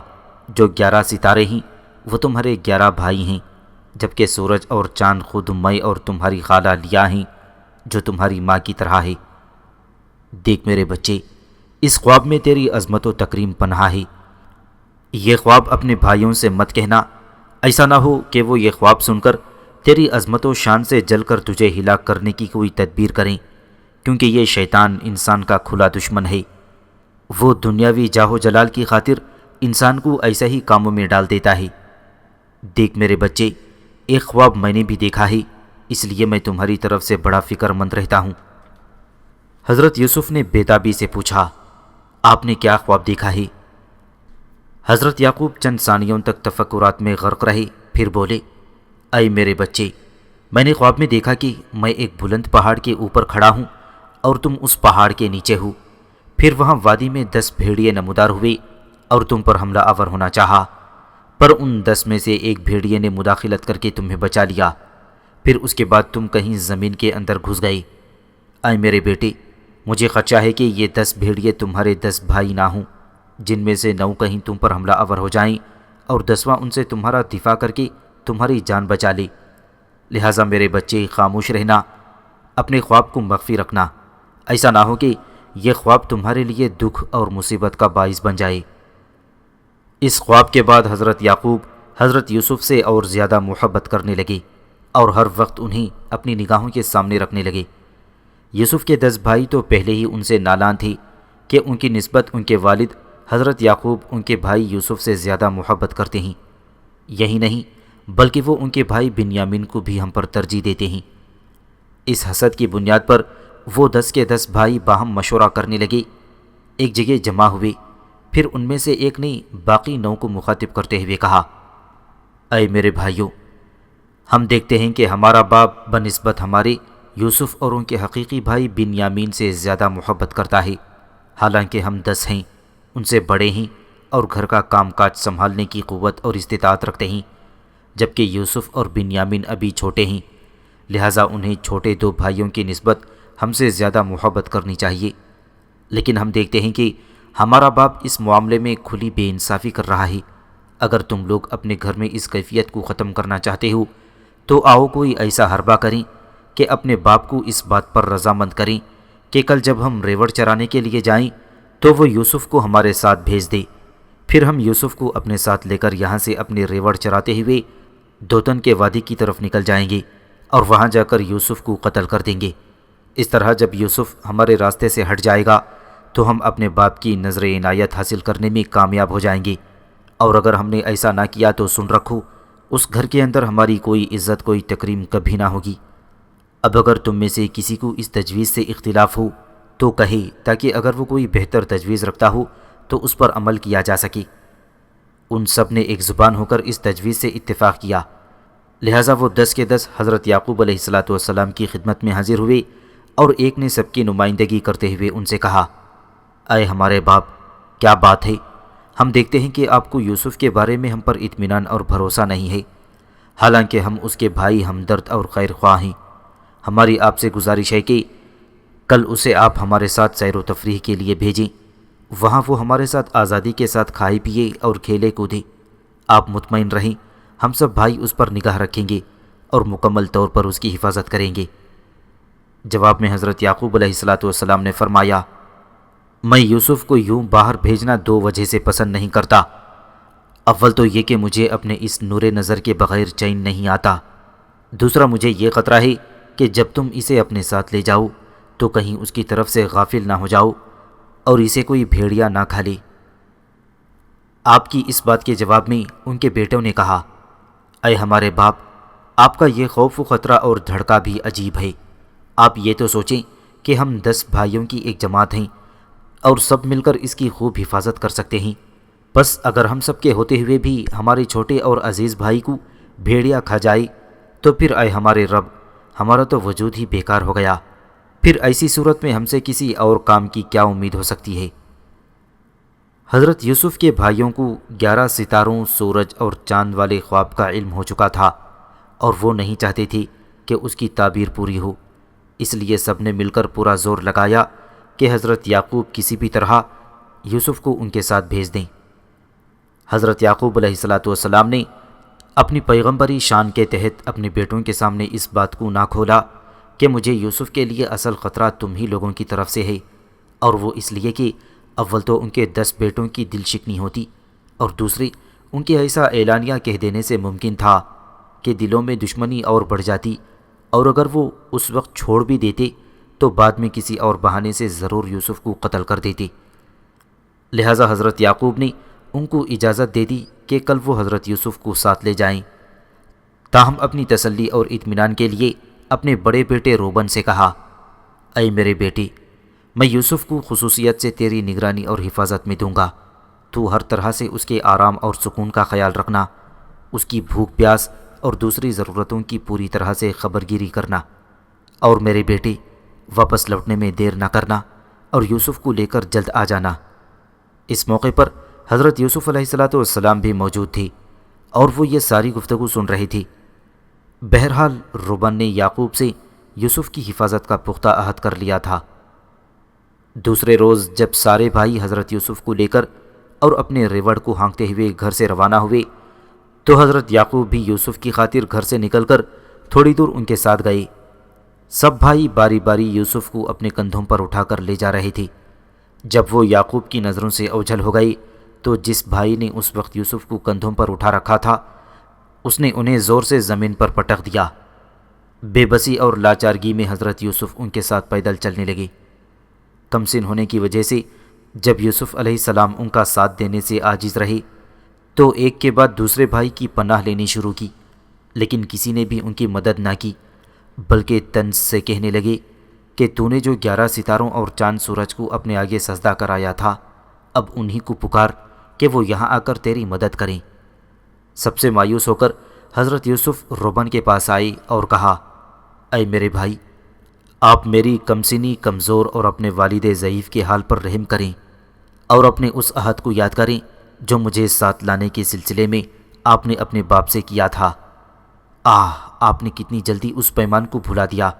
جو 11 ستارے ہیں وہ تمہارے 11 بھائی ہیں، جبکہ سورج اور چاند خود میں اور تمہاری خالہ لیا ہیں جو تمہاری ماں کی طرح ہے۔ دیکھ میرے بچے، اس خواب میں تیری عظمت و تکریم پنہا ہے۔ یہ خواب اپنے بھائیوں سے مت کہنا، ایسا نہ ہو کہ وہ یہ خواب سن کر تیری عظمت و شان سے جل کر تجھے ہلاک کرنے کی کوئی تدبیر کریں، کیونکہ یہ شیطان انسان کا کھلا دشمن ہے۔ وہ دنیاوی جاہ و جلال کی خاطر انسان کو ایسا ہی کاموں میں ڈال دیتا ہے۔ دیکھ میرے بچے، ایک خواب میں نے بھی دیکھا ہے، اس لیے میں تمہاری طرف سے بڑا فکر مند رہتا ہوں۔ حضرت یوسف نے بےتابی سے پوچھا، آپ نے کیا خواب دیکھا ہے؟ حضرت یعقوب چند ثانیوں تک تفکرات میں غرق رہے، پھر بولے، اے میرے بچے، میں نے خواب میں دیکھا کہ میں ایک بلند پہاڑ کے اوپر کھڑا ہوں اور تم اس پہاڑ کے نیچے ہو۔ پھر وہاں وادی میں 10 بھیڑیے نمودار ہوئے اور تم پر حملہ آور ہونا چاہا، پر ان 10 میں سے ایک بھیڑیے نے مداخلت کر کے تمہیں بچا لیا۔ پھر اس کے بعد تم کہیں زمین کے اندر گھس گئے۔ اے میرے بیٹے، مجھے خدشہ ہے کہ یہ 10 بھیڑیے تمہارے 10 بھائی نہ ہوں، جن میں سے 9 کہیں تم پر حملہ آور ہو جائیں اور 10واں ان سے تمہارا دفاع کر کے تمہاری جان بچا لے۔ لہٰذا میرے بچے، خاموش رہنا، اپنے خواب کو مخفی رکھنا، ایسا نہ ہو کہ یہ خواب تمہارے لیے دکھ اور مصیبت کا باعث بن جائے۔ اس خواب کے بعد حضرت یعقوب حضرت یوسف سے اور زیادہ محبت کرنے لگے اور ہر وقت انہیں اپنی نگاہوں کے سامنے رکھنے لگے۔ یوسف کے 10 بھائی تو پہلے ہی ان سے نالان تھے کہ ان کی نسبت ان کے والد حضرت یعقوب ان کے بھائی یوسف سے زیادہ محبت کرتے ہیں۔ یہی نہیں بلکہ وہ ان کے بھائی بنیامین کو بھی ہم پر ترجیح دیتے ہیں۔ اس حسد کی بنیاد پر وہ 10 کے 10 بھائی باہم مشورہ کرنے لگے، ایک جگہ جمع ہوئے۔ پھر ان میں سے ایک نے باقی 9 کو مخاطب کرتے ہوئے کہا، اے میرے بھائیوں، ہم دیکھتے ہیں کہ ہمارا باپ بنسبت ہمارے یوسف اور ان کے حقیقی بھائی بنیامین سے زیادہ محبت کرتا ہے، حالانکہ ہم 10 ہیں، ان سے بڑے ہیں اور گھر کا کام کاج سنبھالنے کی قوت اور استطاعت رکھتے ہیں، جبکہ یوسف اور بنیامین ابھی چھوٹے ہیں، لہٰذا انہیں چھوٹے 2 بھائیوں کی نسبت ہم سے زیادہ محبت کرنی چاہیے۔ لیکن ہم دیکھتے ہیں کہ ہمارا باپ اس معاملے میں کھلی بے انصافی کر رہا ہے۔ اگر تم لوگ اپنے گھر میں اس کیفیت کو ختم کرنا چاہتے ہو تو آؤ کوئی ایسا حربہ کریں کہ اپنے باپ کو اس بات پر رضامند کریں کہ کل جب ہم ریوڑ چرانے کے لیے جائیں تو وہ یوسف کو ہمارے ساتھ بھیج دے۔ پھر ہم یوسف کو اپنے ساتھ لے کر یہاں سے اپنے ریوڑ چراتے ہوئے دوتن کے وادی کی طرف نکل جائیں گے اور وہاں جا کر یوسف کو قتل کر دیں گے۔ اس طرح جب یوسف ہمارے راستے سے ہٹ جائے گا تو ہم اپنے باپ کی نظر عنایت حاصل کرنے میں کامیاب ہو جائیں گے، اور اگر ہم نے ایسا نہ کیا تو سن رکھو، اس گھر کے اندر ہماری کوئی عزت کوئی تکریم کبھی نہ ہوگی۔ اب اگر تم میں سے کسی کو اس تجویز سے اختلاف ہو تو کہے، تاکہ اگر وہ کوئی بہتر تجویز رکھتا ہو تو اس پر عمل کیا جا سکے۔ ان سب نے ایک زبان ہو کر اس تجویز سے اتفاق کیا، لہٰذا وہ 10 کے 10 حضرت یعقوب علیہ السلام کی خدمت میں حاضر ہوئے، اور ایک نے سب کی نمائندگی کرتے ہوئے ان سے کہا، اے ہمارے باپ، کیا بات ہے؟ ہم دیکھتے ہیں کہ آپ کو یوسف کے بارے میں ہم پر اطمینان اور بھروسہ نہیں ہے، حالانکہ ہم اس کے بھائی ہمدرد اور خیر خواہ ہیں۔ ہماری آپ سے گزارش ہے کہ کل اسے آپ ہمارے ساتھ سیر و تفریح کے لیے بھیجیں، وہاں وہ ہمارے ساتھ آزادی کے ساتھ کھائے پیے اور کھیلے کودے۔ آپ مطمئن رہیں، ہم سب بھائی اس پر نگاہ رکھیں گے اور مکمل طور پر اس کی حفاظت کریں گے۔ جواب میں حضرت یعقوب علیہ السلام نے فرمایا، میں یوسف کو یوں باہر بھیجنا 2 وجہ سے پسند نہیں کرتا۔ اول تو یہ کہ مجھے اپنے اس نور نظر کے بغیر چین نہیں آتا، دوسرا مجھے یہ خطرہ ہے کہ جب تم اسے اپنے ساتھ لے جاؤ تو کہیں اس کی طرف سے غافل نہ ہو جاؤ اور اسے کوئی بھیڑیا نہ کھا لے۔ آپ کی اس بات کے جواب میں ان کے بیٹوں نے کہا، اے ہمارے باپ، آپ کا یہ خوف و خطرہ اور دھڑکا بھی عجیب ہے۔ آپ یہ تو سوچیں کہ ہم 10 بھائیوں کی ایک جماعت ہیں اور سب مل کر اس کی خوب حفاظت کر سکتے ہیں، بس اگر ہم سب کے ہوتے ہوئے بھی ہمارے چھوٹے اور عزیز بھائی کو بھیڑیا کھا جائے تو پھر اے ہمارے رب، ہمارا تو وجود ہی بیکار ہو گیا۔ پھر ایسی صورت میں ہم سے کسی اور کام کی کیا امید ہو سکتی ہے؟ حضرت یوسف کے بھائیوں کو 11 ستاروں، سورج اور چاند والے خواب کا علم ہو چکا تھا، اور وہ نہیں چاہتے تھے کہ اس کی تعبیر پوری ہو، اس لیے سب نے مل کر پورا زور لگایا کہ حضرت یعقوب کسی بھی طرح یوسف کو ان کے ساتھ بھیج دیں۔ حضرت یعقوب علیہ السلام نے اپنی پیغمبری شان کے تحت اپنے بیٹوں کے سامنے اس بات کو نہ کھولا کہ مجھے یوسف کے لیے اصل خطرہ تم ہی لوگوں کی طرف سے ہے، اور وہ اس لیے کہ اول تو ان کے 10 بیٹوں کی دل شکنی ہوتی، اور دوسری ان کے ایسا اعلانیہ کہہ دینے سے ممکن تھا کہ دلوں میں دشمنی اور بڑھ جاتی، اور اگر وہ اس وقت چھوڑ بھی دیتے تو بعد میں کسی اور بہانے سے ضرور یوسف کو قتل کر دیتے۔ لہٰذا حضرت یعقوب نے ان کو اجازت دے دی کہ کل وہ حضرت یوسف کو ساتھ لے جائیں۔ تاہم اپنی تسلی اور اطمینان کے لیے اپنے بڑے بیٹے روبن سے کہا، اے میرے بیٹے، میں یوسف کو خصوصیت سے تیری نگرانی اور حفاظت میں دوں گا، تو ہر طرح سے اس کے آرام اور سکون کا خیال رکھنا، اس کی بھوک پیاس اور دوسری ضرورتوں کی پوری طرح سے خبرگیری کرنا، اور میرے بیٹے واپس لوٹنے میں دیر نہ کرنا اور یوسف کو لے کر جلد آ جانا۔ اس موقع پر حضرت یوسف علیہ السلام بھی موجود تھی اور وہ یہ ساری گفتگو سن رہی تھی۔ بہرحال روبن نے یعقوب سے یوسف کی حفاظت کا پختہ عہد کر لیا تھا۔ دوسرے روز جب سارے بھائی حضرت یوسف کو لے کر اور اپنے ریوڑ کو ہانکتے ہوئے گھر سے روانہ ہوئے تو حضرت یعقوب بھی یوسف کی خاطر گھر سے نکل کر تھوڑی دور ان کے ساتھ گئے۔ سب بھائی باری باری یوسف کو اپنے کندھوں پر اٹھا کر لے جا رہے تھے۔ جب وہ یعقوب کی نظروں سے اوجھل ہو گئے تو جس بھائی نے اس وقت یوسف کو کندھوں پر اٹھا رکھا تھا اس نے انہیں زور سے زمین پر پٹک دیا۔ بے بسی اور لاچارگی میں حضرت یوسف ان کے ساتھ پیدل چلنے لگے۔ کمسن ہونے کی وجہ سے جب یوسف علیہ السلام ان کا ساتھ دینے سے عاجز رہے تو ایک کے بعد دوسرے بھائی کی پناہ لینی شروع کی، لیکن کسی نے بھی ان کی مدد نہ کی، بلکہ طنز سے کہنے لگے کہ تو نے جو 11 ستاروں اور چاند سورج کو اپنے آگے سجدہ کرایا تھا، اب انہی کو پکار کہ وہ یہاں آ کر تیری مدد کریں۔ سب سے مایوس ہو کر حضرت یوسف روبن کے پاس آئے اور کہا، اے میرے بھائی، آپ میری کمسنی، کمزور اور اپنے والد ضعیف کے حال پر رحم کریں اور اپنے اس عہد کو یاد کریں جو مجھے ساتھ لانے کے سلسلے میں آپ نے اپنے باپ سے کیا تھا۔ آپ نے کتنی جلدی اس پیمان کو بھلا دیا۔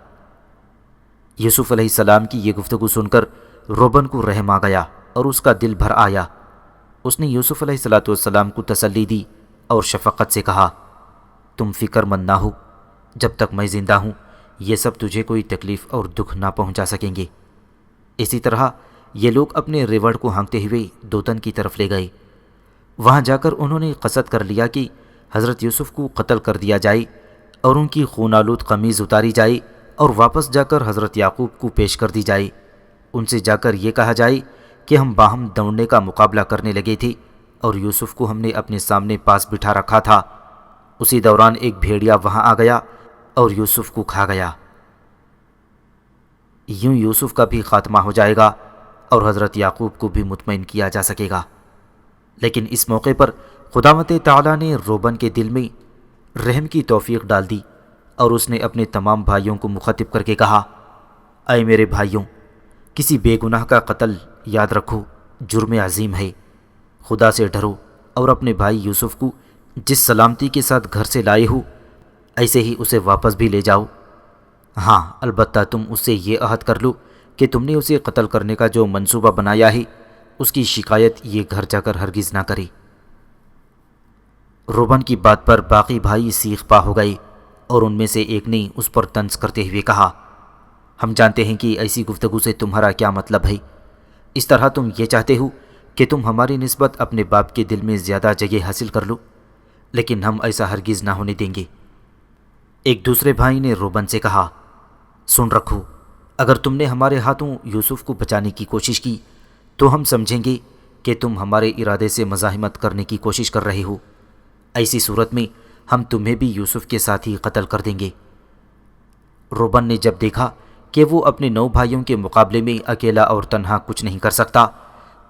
یوسف علیہ السلام کی یہ گفتگو سن کر روبن کو رحم آ گیا اور اس کا دل بھر آیا۔ اس نے یوسف علیہ السلام کو تسلی دی اور شفقت سے کہا، تم فکر مند نہ ہو، جب تک میں زندہ ہوں یہ سب تجھے کوئی تکلیف اور دکھ نہ پہنچا سکیں گے۔ اسی طرح یہ لوگ اپنے ریوڑ کو ہانکتے ہوئے دوتن کی طرف لے گئے۔ وہاں جا کر انہوں نے قصد کر لیا کہ حضرت یوسف کو قتل کر دیا جائے اور ان کی خون آلود قمیض اتاری جائے اور واپس جا کر حضرت یعقوب کو پیش کر دی جائے۔ ان سے جا کر یہ کہا جائے کہ ہم باہم دوڑنے کا مقابلہ کرنے لگے تھے اور یوسف کو ہم نے اپنے سامنے پاس بٹھا رکھا تھا، اسی دوران ایک بھیڑیا وہاں آ گیا اور یوسف کو کھا گیا۔ یوں یوسف کا بھی خاتمہ ہو جائے گا اور حضرت یعقوب کو بھی مطمئن کیا جا سکے گا۔ لیکن اس موقع پر خداوند تعالیٰ نے روبن کے دل میں رحم کی توفیق ڈال دی اور اس نے اپنے تمام بھائیوں کو مخاطب کر کے کہا، اے میرے بھائیوں، کسی بے گناہ کا قتل یاد رکھو جرم عظیم ہے۔ خدا سے ڈرو اور اپنے بھائی یوسف کو جس سلامتی کے ساتھ گھر سے لائے ہو ایسے ہی اسے واپس بھی لے جاؤ۔ ہاں، البتہ تم اس سے یہ عہد کر لو کہ تم نے اسے قتل کرنے کا جو منصوبہ بنایا ہے اس کی شکایت یہ گھر جا کر ہرگز نہ کرے۔ روبن کی بات پر باقی بھائی سیخ پا ہو گئے اور ان میں سے ایک نے اس پر طنز کرتے ہوئے کہا، ہم جانتے ہیں کہ ایسی گفتگو سے تمہارا کیا مطلب ہے۔ اس طرح تم یہ چاہتے ہو کہ تم ہماری نسبت اپنے باپ کے دل میں زیادہ جگہ حاصل کر لو، لیکن ہم ایسا ہرگز نہ ہونے دیں گے۔ ایک دوسرے بھائی نے روبن سے کہا، سن رکھو، اگر تم نے ہمارے ہاتھوں یوسف کو بچانے کی کوشش کی تو ہم سمجھیں گے کہ تم ہمارے ارادے سے مزاحمت کرنے کی کوشش کر رہے ہو۔ ایسی صورت میں ہم تمہیں بھی یوسف کے ساتھ ہی قتل کر دیں گے۔ روبن نے جب دیکھا کہ وہ اپنے 9 بھائیوں کے مقابلے میں اکیلا اور تنہا کچھ نہیں کر سکتا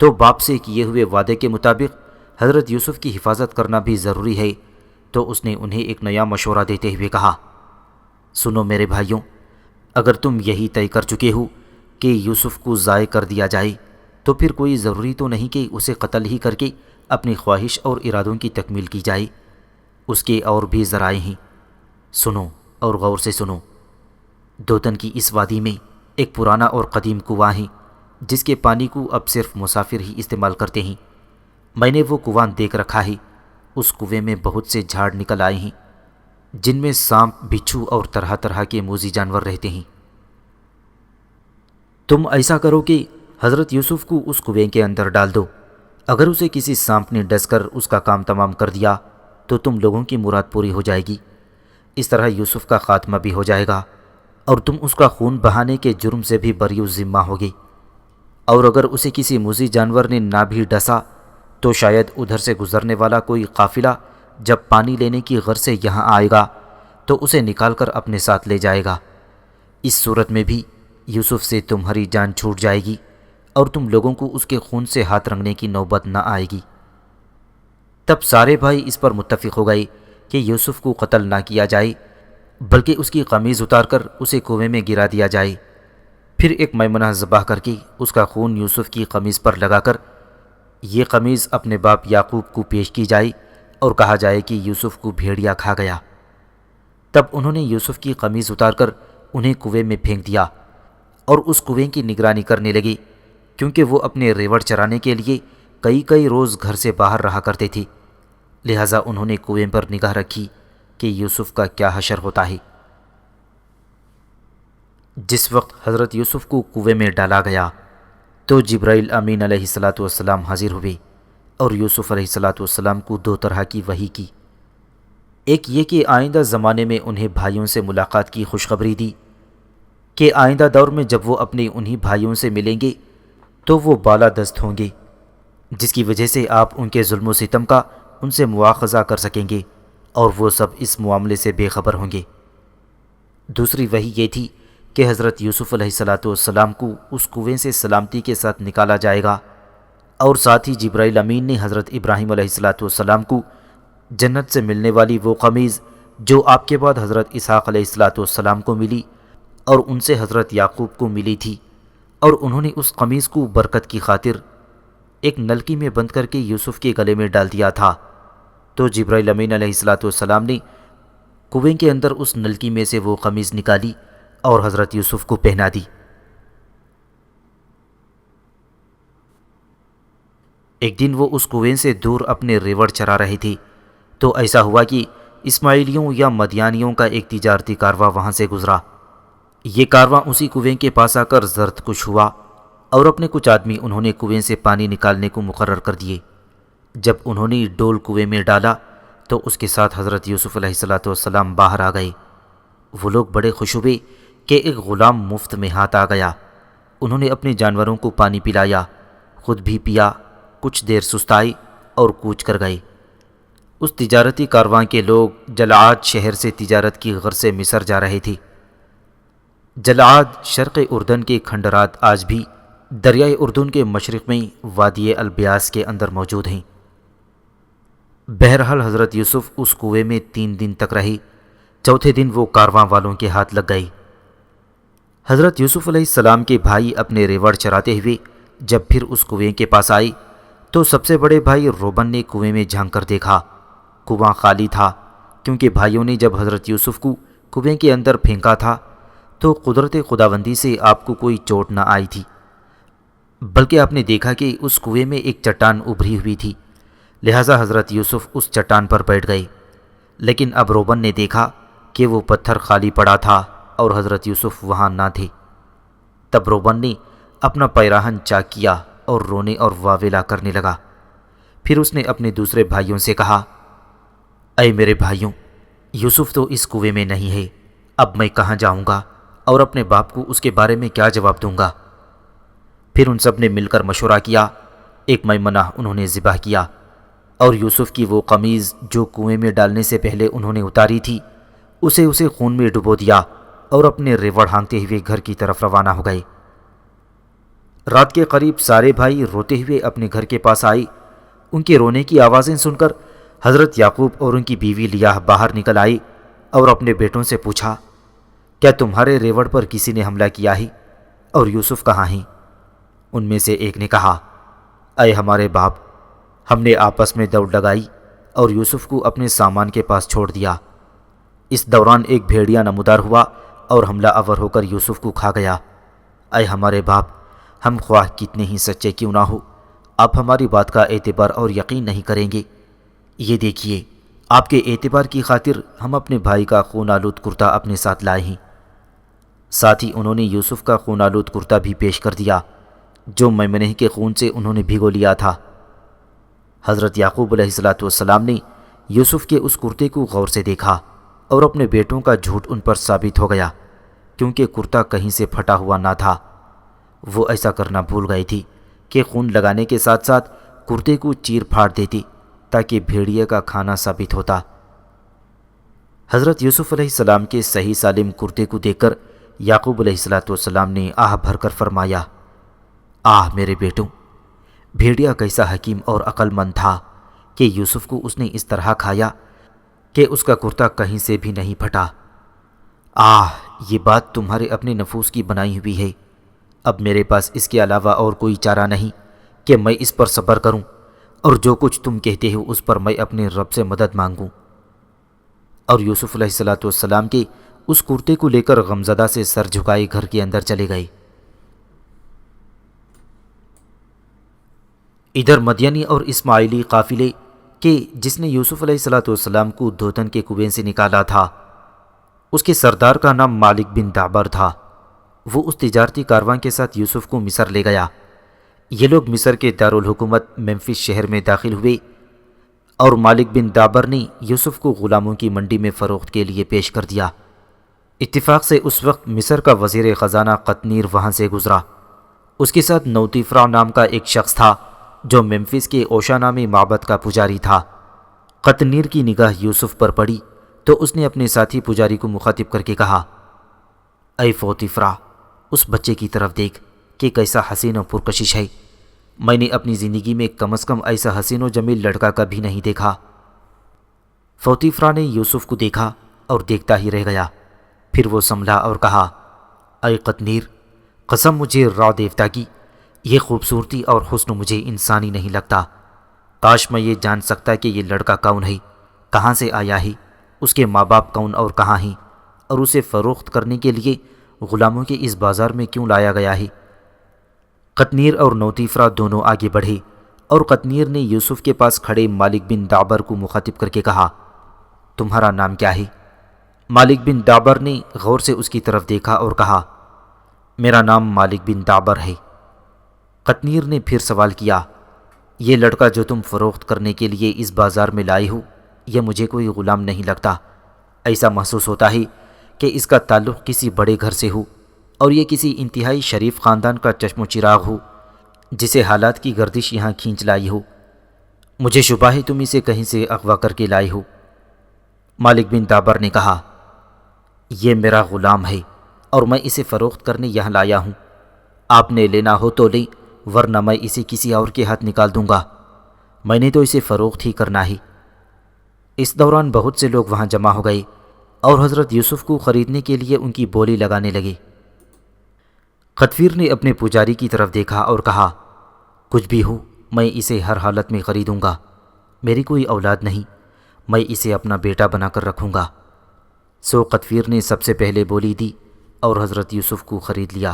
تو باپ سے کیے ہوئے وعدے کے مطابق حضرت یوسف کی حفاظت کرنا بھی ضروری ہے، تو اس نے انہیں ایک نیا مشورہ دیتے ہوئے کہا، سنو میرے بھائیوں، اگر تم یہی طے کر چکے ہو کہ یوسف کو ضائع کر دیا جائے تو پھر کوئی ضروری تو نہیں کہ اسے قتل ہی کر کے اپنی خواہش اور ارادوں کی تکمیل کی جائے۔ اس کے اور بھی ذرائع ہیں، سنو اور غور سے سنو۔ دوتن کی اس وادی میں ایک پرانا اور قدیم کنواں ہے جس کے پانی کو اب صرف مسافر ہی استعمال کرتے ہیں۔ میں نے وہ کنواں دیکھ رکھا ہے۔ اس کنویں میں بہت سے جھاڑ نکل آئے ہیں جن میں سانپ، بچھو اور طرح طرح کے موذی جانور رہتے ہیں۔ تم ایسا کرو کہ حضرت یوسف کو اس کنویں کے اندر ڈال دو۔ اگر اسے کسی سانپ نے ڈس کر اس کا کام تمام کر دیا تو تم لوگوں کی مراد پوری ہو جائے گی۔ اس طرح یوسف کا خاتمہ بھی ہو جائے گا اور تم اس کا خون بہانے کے جرم سے بھی بری ذمہ ہوگی۔ اور اگر اسے کسی موذی جانور نے نہ بھی ڈسا تو شاید ادھر سے گزرنے والا کوئی قافلہ جب پانی لینے کی غرض سے یہاں آئے گا تو اسے نکال کر اپنے ساتھ لے جائے گا۔ اس صورت میں بھی یوسف سے تمہاری جان چھوٹ جائے گی اور تم لوگوں کو اس کے خون سے ہاتھ رنگنے کی نوبت نہ آئے گی۔ تب سارے بھائی اس پر متفق ہو گئے کہ یوسف کو قتل نہ کیا جائے بلکہ اس کی قمیض اتار کر اسے کنویں میں گرا دیا جائے، پھر ایک میمنہ ذبح کر کے اس کا خون یوسف کی قمیض پر لگا کر یہ قمیض اپنے باپ یعقوب کو پیش کی جائے اور کہا جائے کہ یوسف کو بھیڑیا کھا گیا۔ تب انہوں نے یوسف کی قمیض اتار کر انہیں کنویں میں پھینک دیا اور اس کنویں کی نگرانی کرنے لگے، کیونکہ وہ اپنے ریوڑ چرانے کے لیے کئی روز گھر سے باہر رہا کرتے تھے، لہٰذا انہوں نے کنویں پر نگاہ رکھی کہ یوسف کا کیا حشر ہوتا ہے۔ جس وقت حضرت یوسف کو کنویں میں ڈالا گیا تو جبرائیل امین علیہ السلام حاضر ہوئے اور یوسف علیہ السلام کو 2 طرح کی وحی کی۔ ایک یہ کہ آئندہ زمانے میں انہیں بھائیوں سے ملاقات کی خوشخبری دی کہ آئندہ دور میں جب وہ اپنے انہی بھائیوں سے ملیں گے تو وہ بالا دست ہوں گے، جس کی وجہ سے آپ ان کے ظلم و ستم کا ان سے مواخذہ کر سکیں گے اور وہ سب اس معاملے سے بے خبر ہوں گے۔ دوسری وحی یہ تھی کہ حضرت یوسف علیہ السلام کو اس کنویں سے سلامتی کے ساتھ نکالا جائے گا، اور ساتھ ہی جبرائیل امین نے حضرت ابراہیم علیہ السلام کو جنت سے ملنے والی وہ قمیض جو آپ کے بعد حضرت اسحاق علیہ السلام کو ملی اور ان سے حضرت یعقوب کو ملی تھی، اور انہوں نے اس قمیض کو برکت کی خاطر ایک نلکی میں بند کر کے یوسف کے گلے میں ڈال دیا تھا، تو جبرائیل امین علیہ السلام نے کنویں کے اندر اس نلکی میں سے وہ قمیض نکالی اور حضرت یوسف کو پہنا دی۔ ایک دن وہ اس کنویں سے دور اپنے ریوڑ چرا رہے تھے تو ایسا ہوا کہ اسماعیلیوں یا مدیانیوں کا ایک تجارتی کارواں وہاں سے گزرا۔ یہ کارواں اسی کنویں کے پاس آ کر زرد کش ہوا اور اپنے کچھ آدمی انہوں نے کنویں سے پانی نکالنے کو مقرر کر دیے۔ جب انہوں نے ڈول کنویں میں ڈالا تو اس کے ساتھ حضرت یوسف علیہ السلام باہر آ گئے۔ وہ لوگ بڑے خوش ہوئے کہ ایک غلام مفت میں ہاتھ آ گیا۔ انہوں نے اپنے جانوروں کو پانی پلایا، خود بھی پیا، کچھ دیر سستائی اور کوچ کر گئے۔ اس تجارتی کارواں کے لوگ جلعاد شہر سے تجارت کی غرض سے مصر جا رہے تھے۔ جلعاد شرق اردن کے کھنڈرات آج بھی دریائے اردن کے مشرق میں وادی البیاس کے اندر موجود ہیں۔ بہرحال حضرت یوسف اس کنویں میں 3 دن تک رہے۔ چوتھے دن وہ کارواں والوں کے ہاتھ لگ گئے۔ حضرت یوسف علیہ السلام کے بھائی اپنے ریوڑ چراتے ہوئے جب پھر اس کنویں کے پاس آئے تو سب سے بڑے بھائی روبن نے کنویں میں جھانک کر دیکھا۔ کنواں خالی تھا، کیونکہ بھائیوں نے جب حضرت یوسف کو کنویں کے اندر پھینکا تھا تو قدرت خداوندی سے آپ کو کوئی چوٹ نہ آئی تھی، بلکہ آپ نے دیکھا کہ اس کنویں میں ایک چٹان ابھری ہوئی تھی، لہٰذا حضرت یوسف اس چٹان پر بیٹھ گئے۔ لیکن اب روبن نے دیکھا کہ وہ پتھر خالی پڑا تھا اور حضرت یوسف وہاں نہ تھے۔ تب روبن نے اپنا پیراہن چاک کیا اور رونے اور واویلا کرنے لگا۔ پھر اس نے اپنے دوسرے بھائیوں سے کہا، اے میرے بھائیوں، یوسف تو اس کنویں میں نہیں ہے، اب میں کہاں جاؤں گا اور اپنے باپ کو اس کے بارے میں کیا جواب دوں گا؟ پھر ان سب نے مل کر مشورہ کیا۔ ایک میمنہ انہوں نے ذبح کیا اور یوسف کی وہ قمیض جو کنویں میں ڈالنے سے پہلے انہوں نے اتاری تھی اسے خون میں ڈبو دیا اور اپنے ریوڑ ہانکتے ہوئے گھر کی طرف روانہ ہو گئے۔ رات کے قریب سارے بھائی روتے ہوئے اپنے گھر کے پاس آئے۔ ان کے رونے کی آوازیں سن کر حضرت یعقوب اور ان کی بیوی لیاہ باہر نکل آئی اور اپنے بیٹوں سے پوچھا، کیا تمہارے ریوڑ پر کسی نے حملہ کیا ہے اور یوسف کہاں ہیں؟ ان میں سے ایک نے کہا، اے ہمارے باپ، ہم نے آپس میں دوڑ لگائی اور یوسف کو اپنے سامان کے پاس چھوڑ دیا۔ اس دوران ایک بھیڑیا نمودار ہوا اور حملہ آور ہو کر یوسف کو کھا گیا۔ اے ہمارے باپ، ہم خواہ کتنے ہی سچے کیوں نہ ہو، آپ ہماری بات کا اعتبار اور یقین نہیں کریں گے۔ یہ دیکھیے، آپ کے اعتبار کی خاطر ہم اپنے بھائی کا خون آلود کرتا اپنے ساتھ لائے ہیں۔ ساتھ ہی انہوں نے یوسف کا خون آلود کرتا بھی پیش کر دیا جو میمنہ کے خون سے انہوں نے بھگو لیا تھا۔ حضرت یعقوب علیہ السلام نے یوسف کے اس کرتے کو غور سے دیکھا اور اپنے بیٹوں کا جھوٹ ان پر ثابت ہو گیا، کیونکہ کرتا کہیں سے پھٹا ہوا نہ تھا۔ وہ ایسا کرنا بھول گئی تھی کہ خون لگانے کے ساتھ ساتھ کرتے کو چیر پھاڑ دیتی تاکہ بھیڑیے کا کھانا ثابت ہوتا۔ حضرت یوسف علیہ السلام کے صحیح سالم کرتے کو دیکھ کر یعقوب علیہ السلام نے آہ بھر کر فرمایا، آہ میرے بیٹوں، بھیڑیا کیسا حکیم اور عقل مند تھا کہ یوسف کو اس نے اس طرح کھایا کہ اس کا کرتا کہیں سے بھی نہیں پھٹا۔ آہ، یہ بات تمہارے اپنے نفوس کی بنائی ہوئی ہے۔ اب میرے پاس اس کے علاوہ اور کوئی چارہ نہیں کہ میں اس پر صبر کروں اور جو کچھ تم کہتے ہو اس پر میں اپنے رب سے مدد مانگوں۔ اور یوسف علیہ السلام کے اس کرتے کو لے کر غمزدہ سے سر جھکائے گھر کے اندر چلے گئے۔ ادھر مدینی اور اسماعیلی قافلے کہ جس نے یوسف علیہ السلام کو دھوتن کے کنویں سے نکالا تھا، اس کے سردار کا نام مالک بن دعبر تھا۔ وہ اس تجارتی کارواں کے ساتھ یوسف کو مصر لے گیا۔ یہ لوگ مصر کے دارالحکومت ممفس شہر میں داخل ہوئے اور مالک بن دعبر نے یوسف کو غلاموں کی منڈی میں فروخت کے لیے پیش کر دیا۔ اتفاق سے اس وقت مصر کا وزیر خزانہ قطنیر وہاں سے گزرا۔ اس کے ساتھ نوتیفرا نام کا ایک شخص تھا جو ممفس کے اوشا نامی معبد کا پجاری تھا۔ قطنیر کی نگاہ یوسف پر پڑی تو اس نے اپنے ساتھی پجاری کو مخاطب کر کے کہا، اے فوتیفرا، اس بچے کی طرف دیکھ کہ کیسا حسین و پرکشش ہے۔ میں نے اپنی زندگی میں کم از کم ایسا حسین و جمیل لڑکا کبھی نہیں دیکھا۔ فوتیفرا نے یوسف کو دیکھا اور دیکھتا ہی رہ گیا۔ پھر وہ سنبھلا اور کہا، اے قطنیر، قسم مجھے را دیوتا کی، یہ خوبصورتی اور حسن مجھے انسانی نہیں لگتا۔ کاش میں یہ جان سکتا کہ یہ لڑکا کون ہے، کہاں سے آیا ہے، اس کے ماں باپ کون اور کہاں ہیں، اور اسے فروخت کرنے کے لیے غلاموں کے اس بازار میں کیوں لایا گیا ہے۔ قطنیر اور نوتیفرا دونوں آگے بڑھے اور قطنیر نے یوسف کے پاس کھڑے مالک بن دعبر کو مخاطب کر کے کہا، تمہارا نام کیا ہے؟ مالک بن دعبر نے غور سے اس کی طرف دیکھا اور کہا، میرا نام مالک بن دعبر ہے۔ قطنیر نے پھر سوال کیا، یہ لڑکا جو تم فروخت کرنے کے لیے اس بازار میں لائے ہو، یہ مجھے کوئی غلام نہیں لگتا۔ ایسا محسوس ہوتا ہے کہ اس کا تعلق کسی بڑے گھر سے ہو اور یہ کسی انتہائی شریف خاندان کا چشم و چراغ ہو جسے حالات کی گردش یہاں کھینچ لائی ہو۔ مجھے شبہ ہے تم اسے کہیں سے اغوا کر کے لائے ہو۔ مالک بن دابر نے کہا، یہ میرا غلام ہے اور میں اسے فروخت کرنے یہاں لایا ہوں۔ آپ نے لینا ہو تو لیں، ورنہ میں اسے کسی اور کے ہاتھ نکال دوں گا۔ میں نے تو اسے فروخت ہی کرنا ہے۔ اس دوران بہت سے لوگ وہاں جمع ہو گئے اور حضرت یوسف کو خریدنے کے لیے ان کی بولی لگانے لگے۔ غطفیر نے اپنے پجاری کی طرف دیکھا اور کہا، کچھ بھی ہو میں اسے ہر حالت میں خریدوں گا۔ میری کوئی اولاد نہیں، میں اسے اپنا بیٹا بنا کر رکھوں گا۔ سو غطفیر نے سب سے پہلے بولی دی اور حضرت یوسف کو خرید لیا۔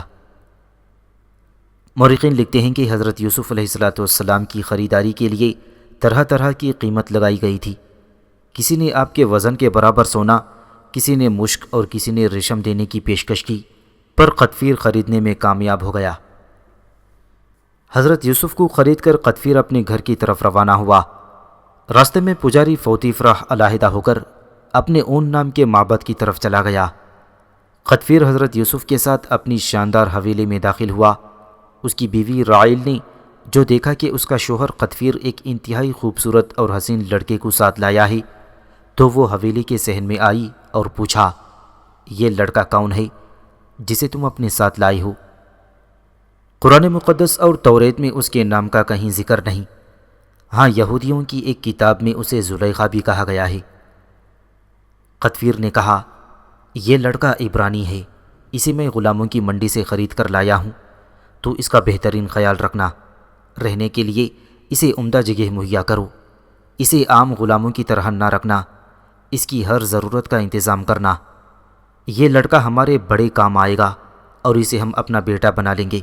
مورخین لکھتے ہیں کہ حضرت یوسف علیہ السلام کی خریداری کے لیے طرح طرح کی قیمت لگائی گئی تھی۔ کسی نے آپ کے وزن کے برابر سونا، کسی نے مشک اور کسی نے ریشم دینے کی پیشکش کی، پر غطفیر خریدنے میں کامیاب ہو گیا۔ حضرت یوسف کو خرید کر غطفیر اپنے گھر کی طرف روانہ ہوا۔ راستے میں پجاری فوتی فرح علیحدہ ہو کر اپنے اون نام کے معبد کی طرف چلا گیا۔ غطفیر حضرت یوسف کے ساتھ اپنی شاندار حویلی میں داخل ہوا۔ اس کی بیوی رائل نے جو دیکھا کہ اس کا شوہر غطفیر ایک انتہائی خوبصورت اور حسین لڑکے کو ساتھ لایا ہے، تو وہ حویلی کے صحن میں آئی اور پوچھا، یہ لڑکا کون ہے جسے تم اپنے ساتھ لائے ہو؟ قرآن مقدس اور توریت میں اس کے نام کا کہیں ذکر نہیں۔ ہاں، یہودیوں کی ایک کتاب میں اسے زلیخا بھی کہا گیا ہے۔ غطفیر نے کہا، یہ لڑکا عبرانی ہے، اسے میں غلاموں کی منڈی سے خرید کر لایا ہوں، تو اس کا بہترین خیال رکھنا، رہنے کے لیے اسے عمدہ جگہ مہیا کرو، اسے عام غلاموں کی طرح نہ رکھنا، اس کی ہر ضرورت کا انتظام کرنا۔ یہ لڑکا ہمارے بڑے کام آئے گا اور اسے ہم اپنا بیٹا بنا لیں گے۔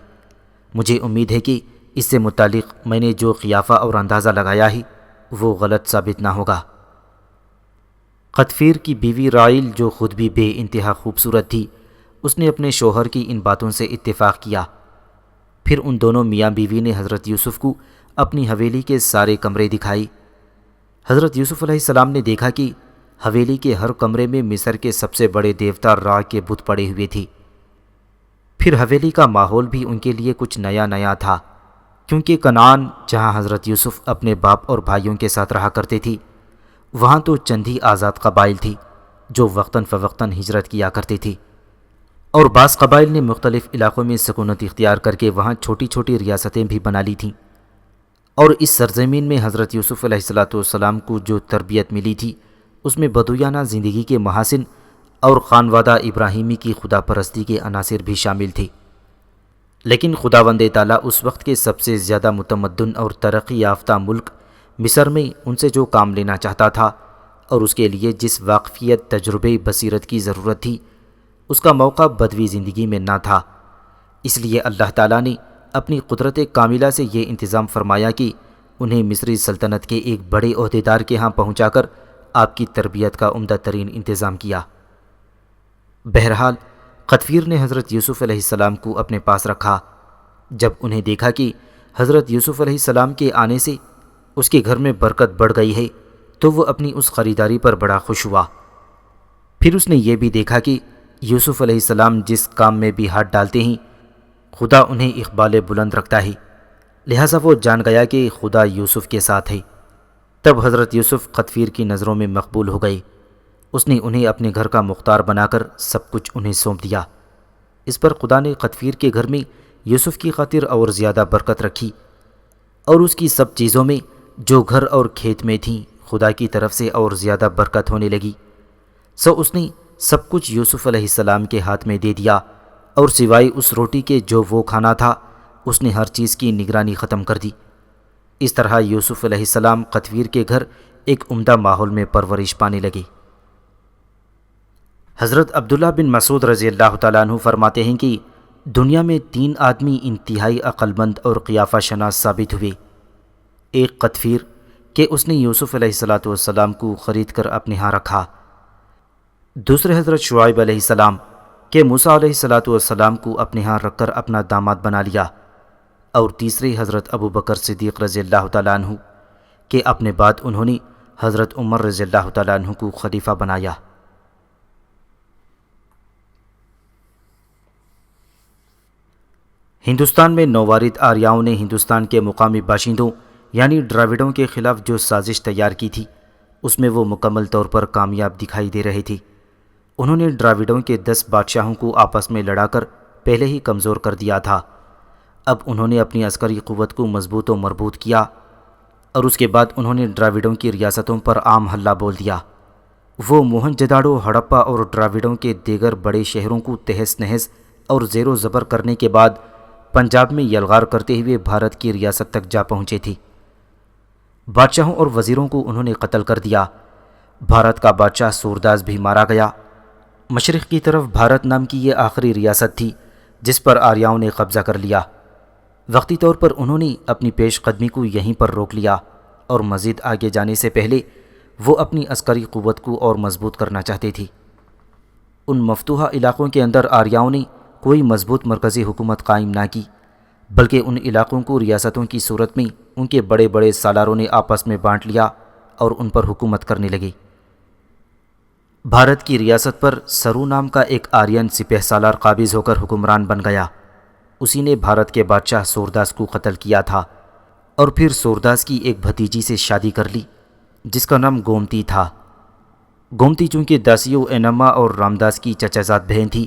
مجھے امید ہے کہ اس سے متعلق میں نے جو قیافہ اور اندازہ لگایا ہے وہ غلط ثابت نہ ہوگا۔ غطفیر کی بیوی رائل جو خود بھی بے انتہا خوبصورت تھی، اس نے اپنے شوہر کی ان باتوں سے اتفاق کیا۔ پھر ان دونوں میاں بیوی نے حضرت یوسف کو اپنی حویلی کے سارے کمرے دکھائے۔ حضرت یوسف علیہ السلام نے دیکھا کہ حویلی کے ہر کمرے میں مصر کے سب سے بڑے دیوتا را کے بت پڑے ہوئے تھے۔ پھر حویلی کا ماحول بھی ان کے لیے کچھ نیا نیا تھا، کیونکہ کنعان جہاں حضرت یوسف اپنے باپ اور بھائیوں کے ساتھ رہا کرتے تھے، وہاں تو چند ہی آزاد قبائل تھی جو وقتاً فوقتاً ہجرت کیا کرتے تھے، اور بعض قبائل نے مختلف علاقوں میں سکونت اختیار کر کے وہاں چھوٹی چھوٹی ریاستیں بھی بنا لی تھیں۔ اور اس سرزمین میں حضرت یوسف علیہ السلام کو جو تربیت ملی تھی، اس میں بدویانہ زندگی کے محاسن اور خانوادہ ابراہیمی کی خدا پرستی کے عناصر بھی شامل تھے۔ لیکن خداوند تعالیٰ اس وقت کے سب سے زیادہ متمدن اور ترقی یافتہ ملک مصر میں ان سے جو کام لینا چاہتا تھا اور اس کے لیے جس واقفیت، تجربے، بصیرت کی ضرورت تھی، اس کا موقع بدوی زندگی میں نہ تھا۔ اس لیے اللہ تعالیٰ نے اپنی قدرت کاملہ سے یہ انتظام فرمایا کہ انہیں مصری سلطنت کے ایک بڑے عہدیدار کے ہاں پہنچا کر آپ کی تربیت کا عمدہ ترین انتظام کیا۔ بہرحال غطفیر نے حضرت یوسف علیہ السلام کو اپنے پاس رکھا۔ جب انہیں دیکھا کہ حضرت یوسف علیہ السلام کے آنے سے اس کے گھر میں برکت بڑھ گئی ہے، تو وہ اپنی اس خریداری پر بڑا خوش ہوا۔ پھر اس نے یہ بھی دیکھا کہ یوسف علیہ السلام جس کام میں بھی ہاتھ ڈالتے ہیں، خدا انہیں اقبال بلند رکھتا ہے، لہٰذا وہ جان گیا کہ خدا یوسف کے ساتھ ہے۔ تب حضرت یوسف غطفیر کی نظروں میں مقبول ہو گئے۔ اس نے انہیں اپنے گھر کا مختار بنا کر سب کچھ انہیں سونپ دیا۔ اس پر خدا نے غطفیر کے گھر میں یوسف کی خاطر اور زیادہ برکت رکھی، اور اس کی سب چیزوں میں جو گھر اور کھیت میں تھیں خدا کی طرف سے اور زیادہ برکت ہونے لگی۔ سو اس نے سب کچھ یوسف علیہ السلام کے ہاتھ میں دے دیا، اور سوائے اس روٹی کے جو وہ کھانا تھا، اس نے ہر چیز کی نگرانی ختم کر دی۔ اس طرح یوسف علیہ السلام غطفیر کے گھر ایک عمدہ ماحول میں پرورش پانے لگے۔ حضرت عبداللہ بن مسعود رضی اللہ تعالیٰ عنہ فرماتے ہیں کہ دنیا میں 3 آدمی انتہائی عقل مند اور قیافہ شناس ثابت ہوئے۔ ایک غطفیر کہ اس نے یوسف علیہ السلام کو خرید کر اپنے ہاں رکھا، دوسرے حضرت شعیب علیہ السلام کہ موسیٰ علیہ السلام کو اپنے ہاں رکھ کر اپنا داماد بنا لیا، اور تیسرے حضرت ابو بکر صدیق رضی اللہ تعالیٰ عنہ کہ اپنے بعد انہوں نے حضرت عمر رضی اللہ تعالیٰ عنہ کو خلیفہ بنایا۔ ہندوستان میں نووارد آریاؤں نے ہندوستان کے مقامی باشندوں یعنی ڈراوڈوں کے خلاف جو سازش تیار کی تھی اس میں وہ مکمل طور پر کامیاب دکھائی دے رہے تھے۔ انہوں نے ڈراوڈوں کے 10 بادشاہوں کو آپس میں لڑا کر پہلے ہی کمزور کر دیا تھا۔ اب انہوں نے اپنی عسکری قوت کو مضبوط و مربوط کیا اور اس کے بعد انہوں نے ڈراوڈوں کی ریاستوں پر عام حلہ بول دیا۔ وہ موہنجداڑو، ہڑپا اور ڈراوڈوں کے دیگر بڑے شہروں کو تہس نہس اور زیر و زبر کرنے کے بعد پنجاب میں یلغار کرتے ہوئے بھارت کی ریاست تک جا پہنچے تھے۔ بادشاہوں اور وزیروں کو انہوں نے قتل کر دیا۔ بھارت کا بادشاہ سورداس بھی مارا گیا۔ مشرق کی طرف بھارت نام کی یہ آخری ریاست تھی جس پر آریاؤں نے قبضہ کر لیا۔ وقتی طور پر انہوں نے اپنی پیش قدمی کو یہیں پر روک لیا اور مزید آگے جانے سے پہلے وہ اپنی عسکری قوت کو اور مضبوط کرنا چاہتے تھے۔ ان مفتوحہ علاقوں کے اندر آریاؤں نے کوئی مضبوط مرکزی حکومت قائم نہ کی، بلکہ ان علاقوں کو ریاستوں کی صورت میں ان کے بڑے بڑے سالاروں نے آپس میں بانٹ لیا اور ان پر حکومت کرنے لگے۔ بھارت کی ریاست پر سرو نام کا ایک آرین سپہ سالار قابض ہو کر حکمران بن گیا۔ اسی نے بھارت کے بادشاہ سورداس کو قتل کیا تھا اور پھر سورداس کی ایک بھتیجی سے شادی کر لی جس کا نام گومتی تھا۔ گومتی چونکہ داسیو اینما اور رامداس کی چچا زاد بہن تھی،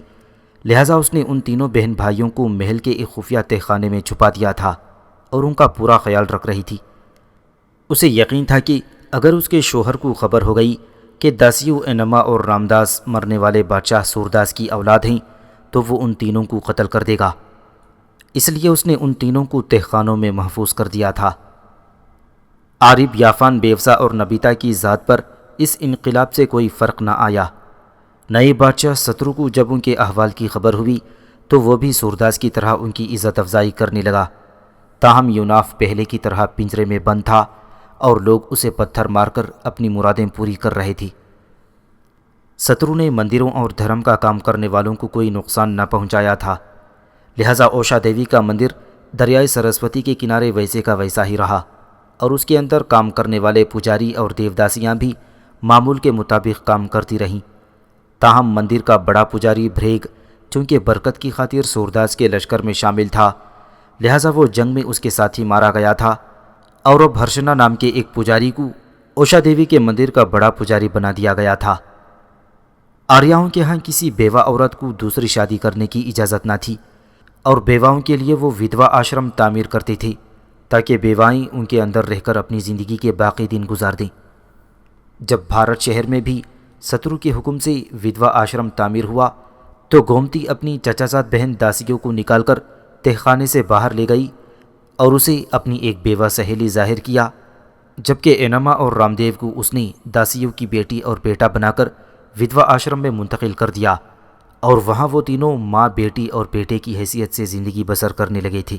لہٰذا اس نے ان تینوں بہن بھائیوں کو محل کے ایک خفیہ تہ خانے میں چھپا دیا تھا اور ان کا پورا خیال رکھ رہی تھی۔ اسے یقین تھا کہ اگر اس کے شوہر کو خبر ہو گئی کہ داسیو اینما اور رامداس مرنے والے بادشاہ سورداس کی اولاد ہیں تو وہ ان تینوں کو قتل کر دے گا، اس لیے اس نے ان تینوں کو تہ خانوں میں محفوظ کر دیا تھا۔ عارب، یافان، بیوسا اور نبیتا کی ذات پر اس انقلاب سے کوئی فرق نہ آیا۔ نئے بادشاہ سترو کو جب ان کے احوال کی خبر ہوئی تو وہ بھی سورداس کی طرح ان کی عزت افزائی کرنے لگا، تاہم یوناف پہلے کی طرح پنجرے میں بند تھا اور لوگ اسے پتھر مار کر اپنی مرادیں پوری کر رہے تھے۔ سترو نے مندروں اور دھرم کا کام کرنے والوں کو کوئی نقصان نہ پہنچایا تھا، لہٰذا اوشا دیوی کا مندر دریائے سرسوتی کے کنارے ویسے کا ویسا ہی رہا اور اس کے اندر کام کرنے والے پجاری اور دیوداسیاں بھی معمول کے مطابق کام کرتی رہیں۔ تاہم مندر کا بڑا پجاری بھریگ چونکہ برکت کی خاطر سورداس کے لشکر میں شامل تھا، لہٰذا وہ جنگ میں اس کے ساتھ ہی مارا گیا تھا اور اب ہرشنا نام کے ایک پجاری کو اوشا دیوی کے مندر کا بڑا پجاری بنا دیا گیا تھا۔ آریاؤں کے ہاں کسی بیوہ عورت کو دوسری شادی کرنے کی اجازت نہ تھی اور بیواؤں کے لیے وہ ودوا آشرم تعمیر کرتے تھے تاکہ بیوائیں ان کے اندر رہ کر اپنی زندگی کے باقی دن گزار دیں۔ جب بھارت شہر میں بھی سترو کے حکم سے ودوا آشرم تعمیر ہوا تو گومتی اپنی چچا زاد بہن داسیوں کو نکال کر تہ خانے سے باہر لے گئی اور اسے اپنی ایک بیوہ سہیلی ظاہر کیا، جبکہ اینما اور رامدیو کو اس نے داسیوں کی بیٹی اور بیٹا بنا کر ودوا آشرم میں منتقل کر دیا اور وہاں وہ تینوں ماں، بیٹی اور بیٹے کی حیثیت سے زندگی بسر کرنے لگے تھے۔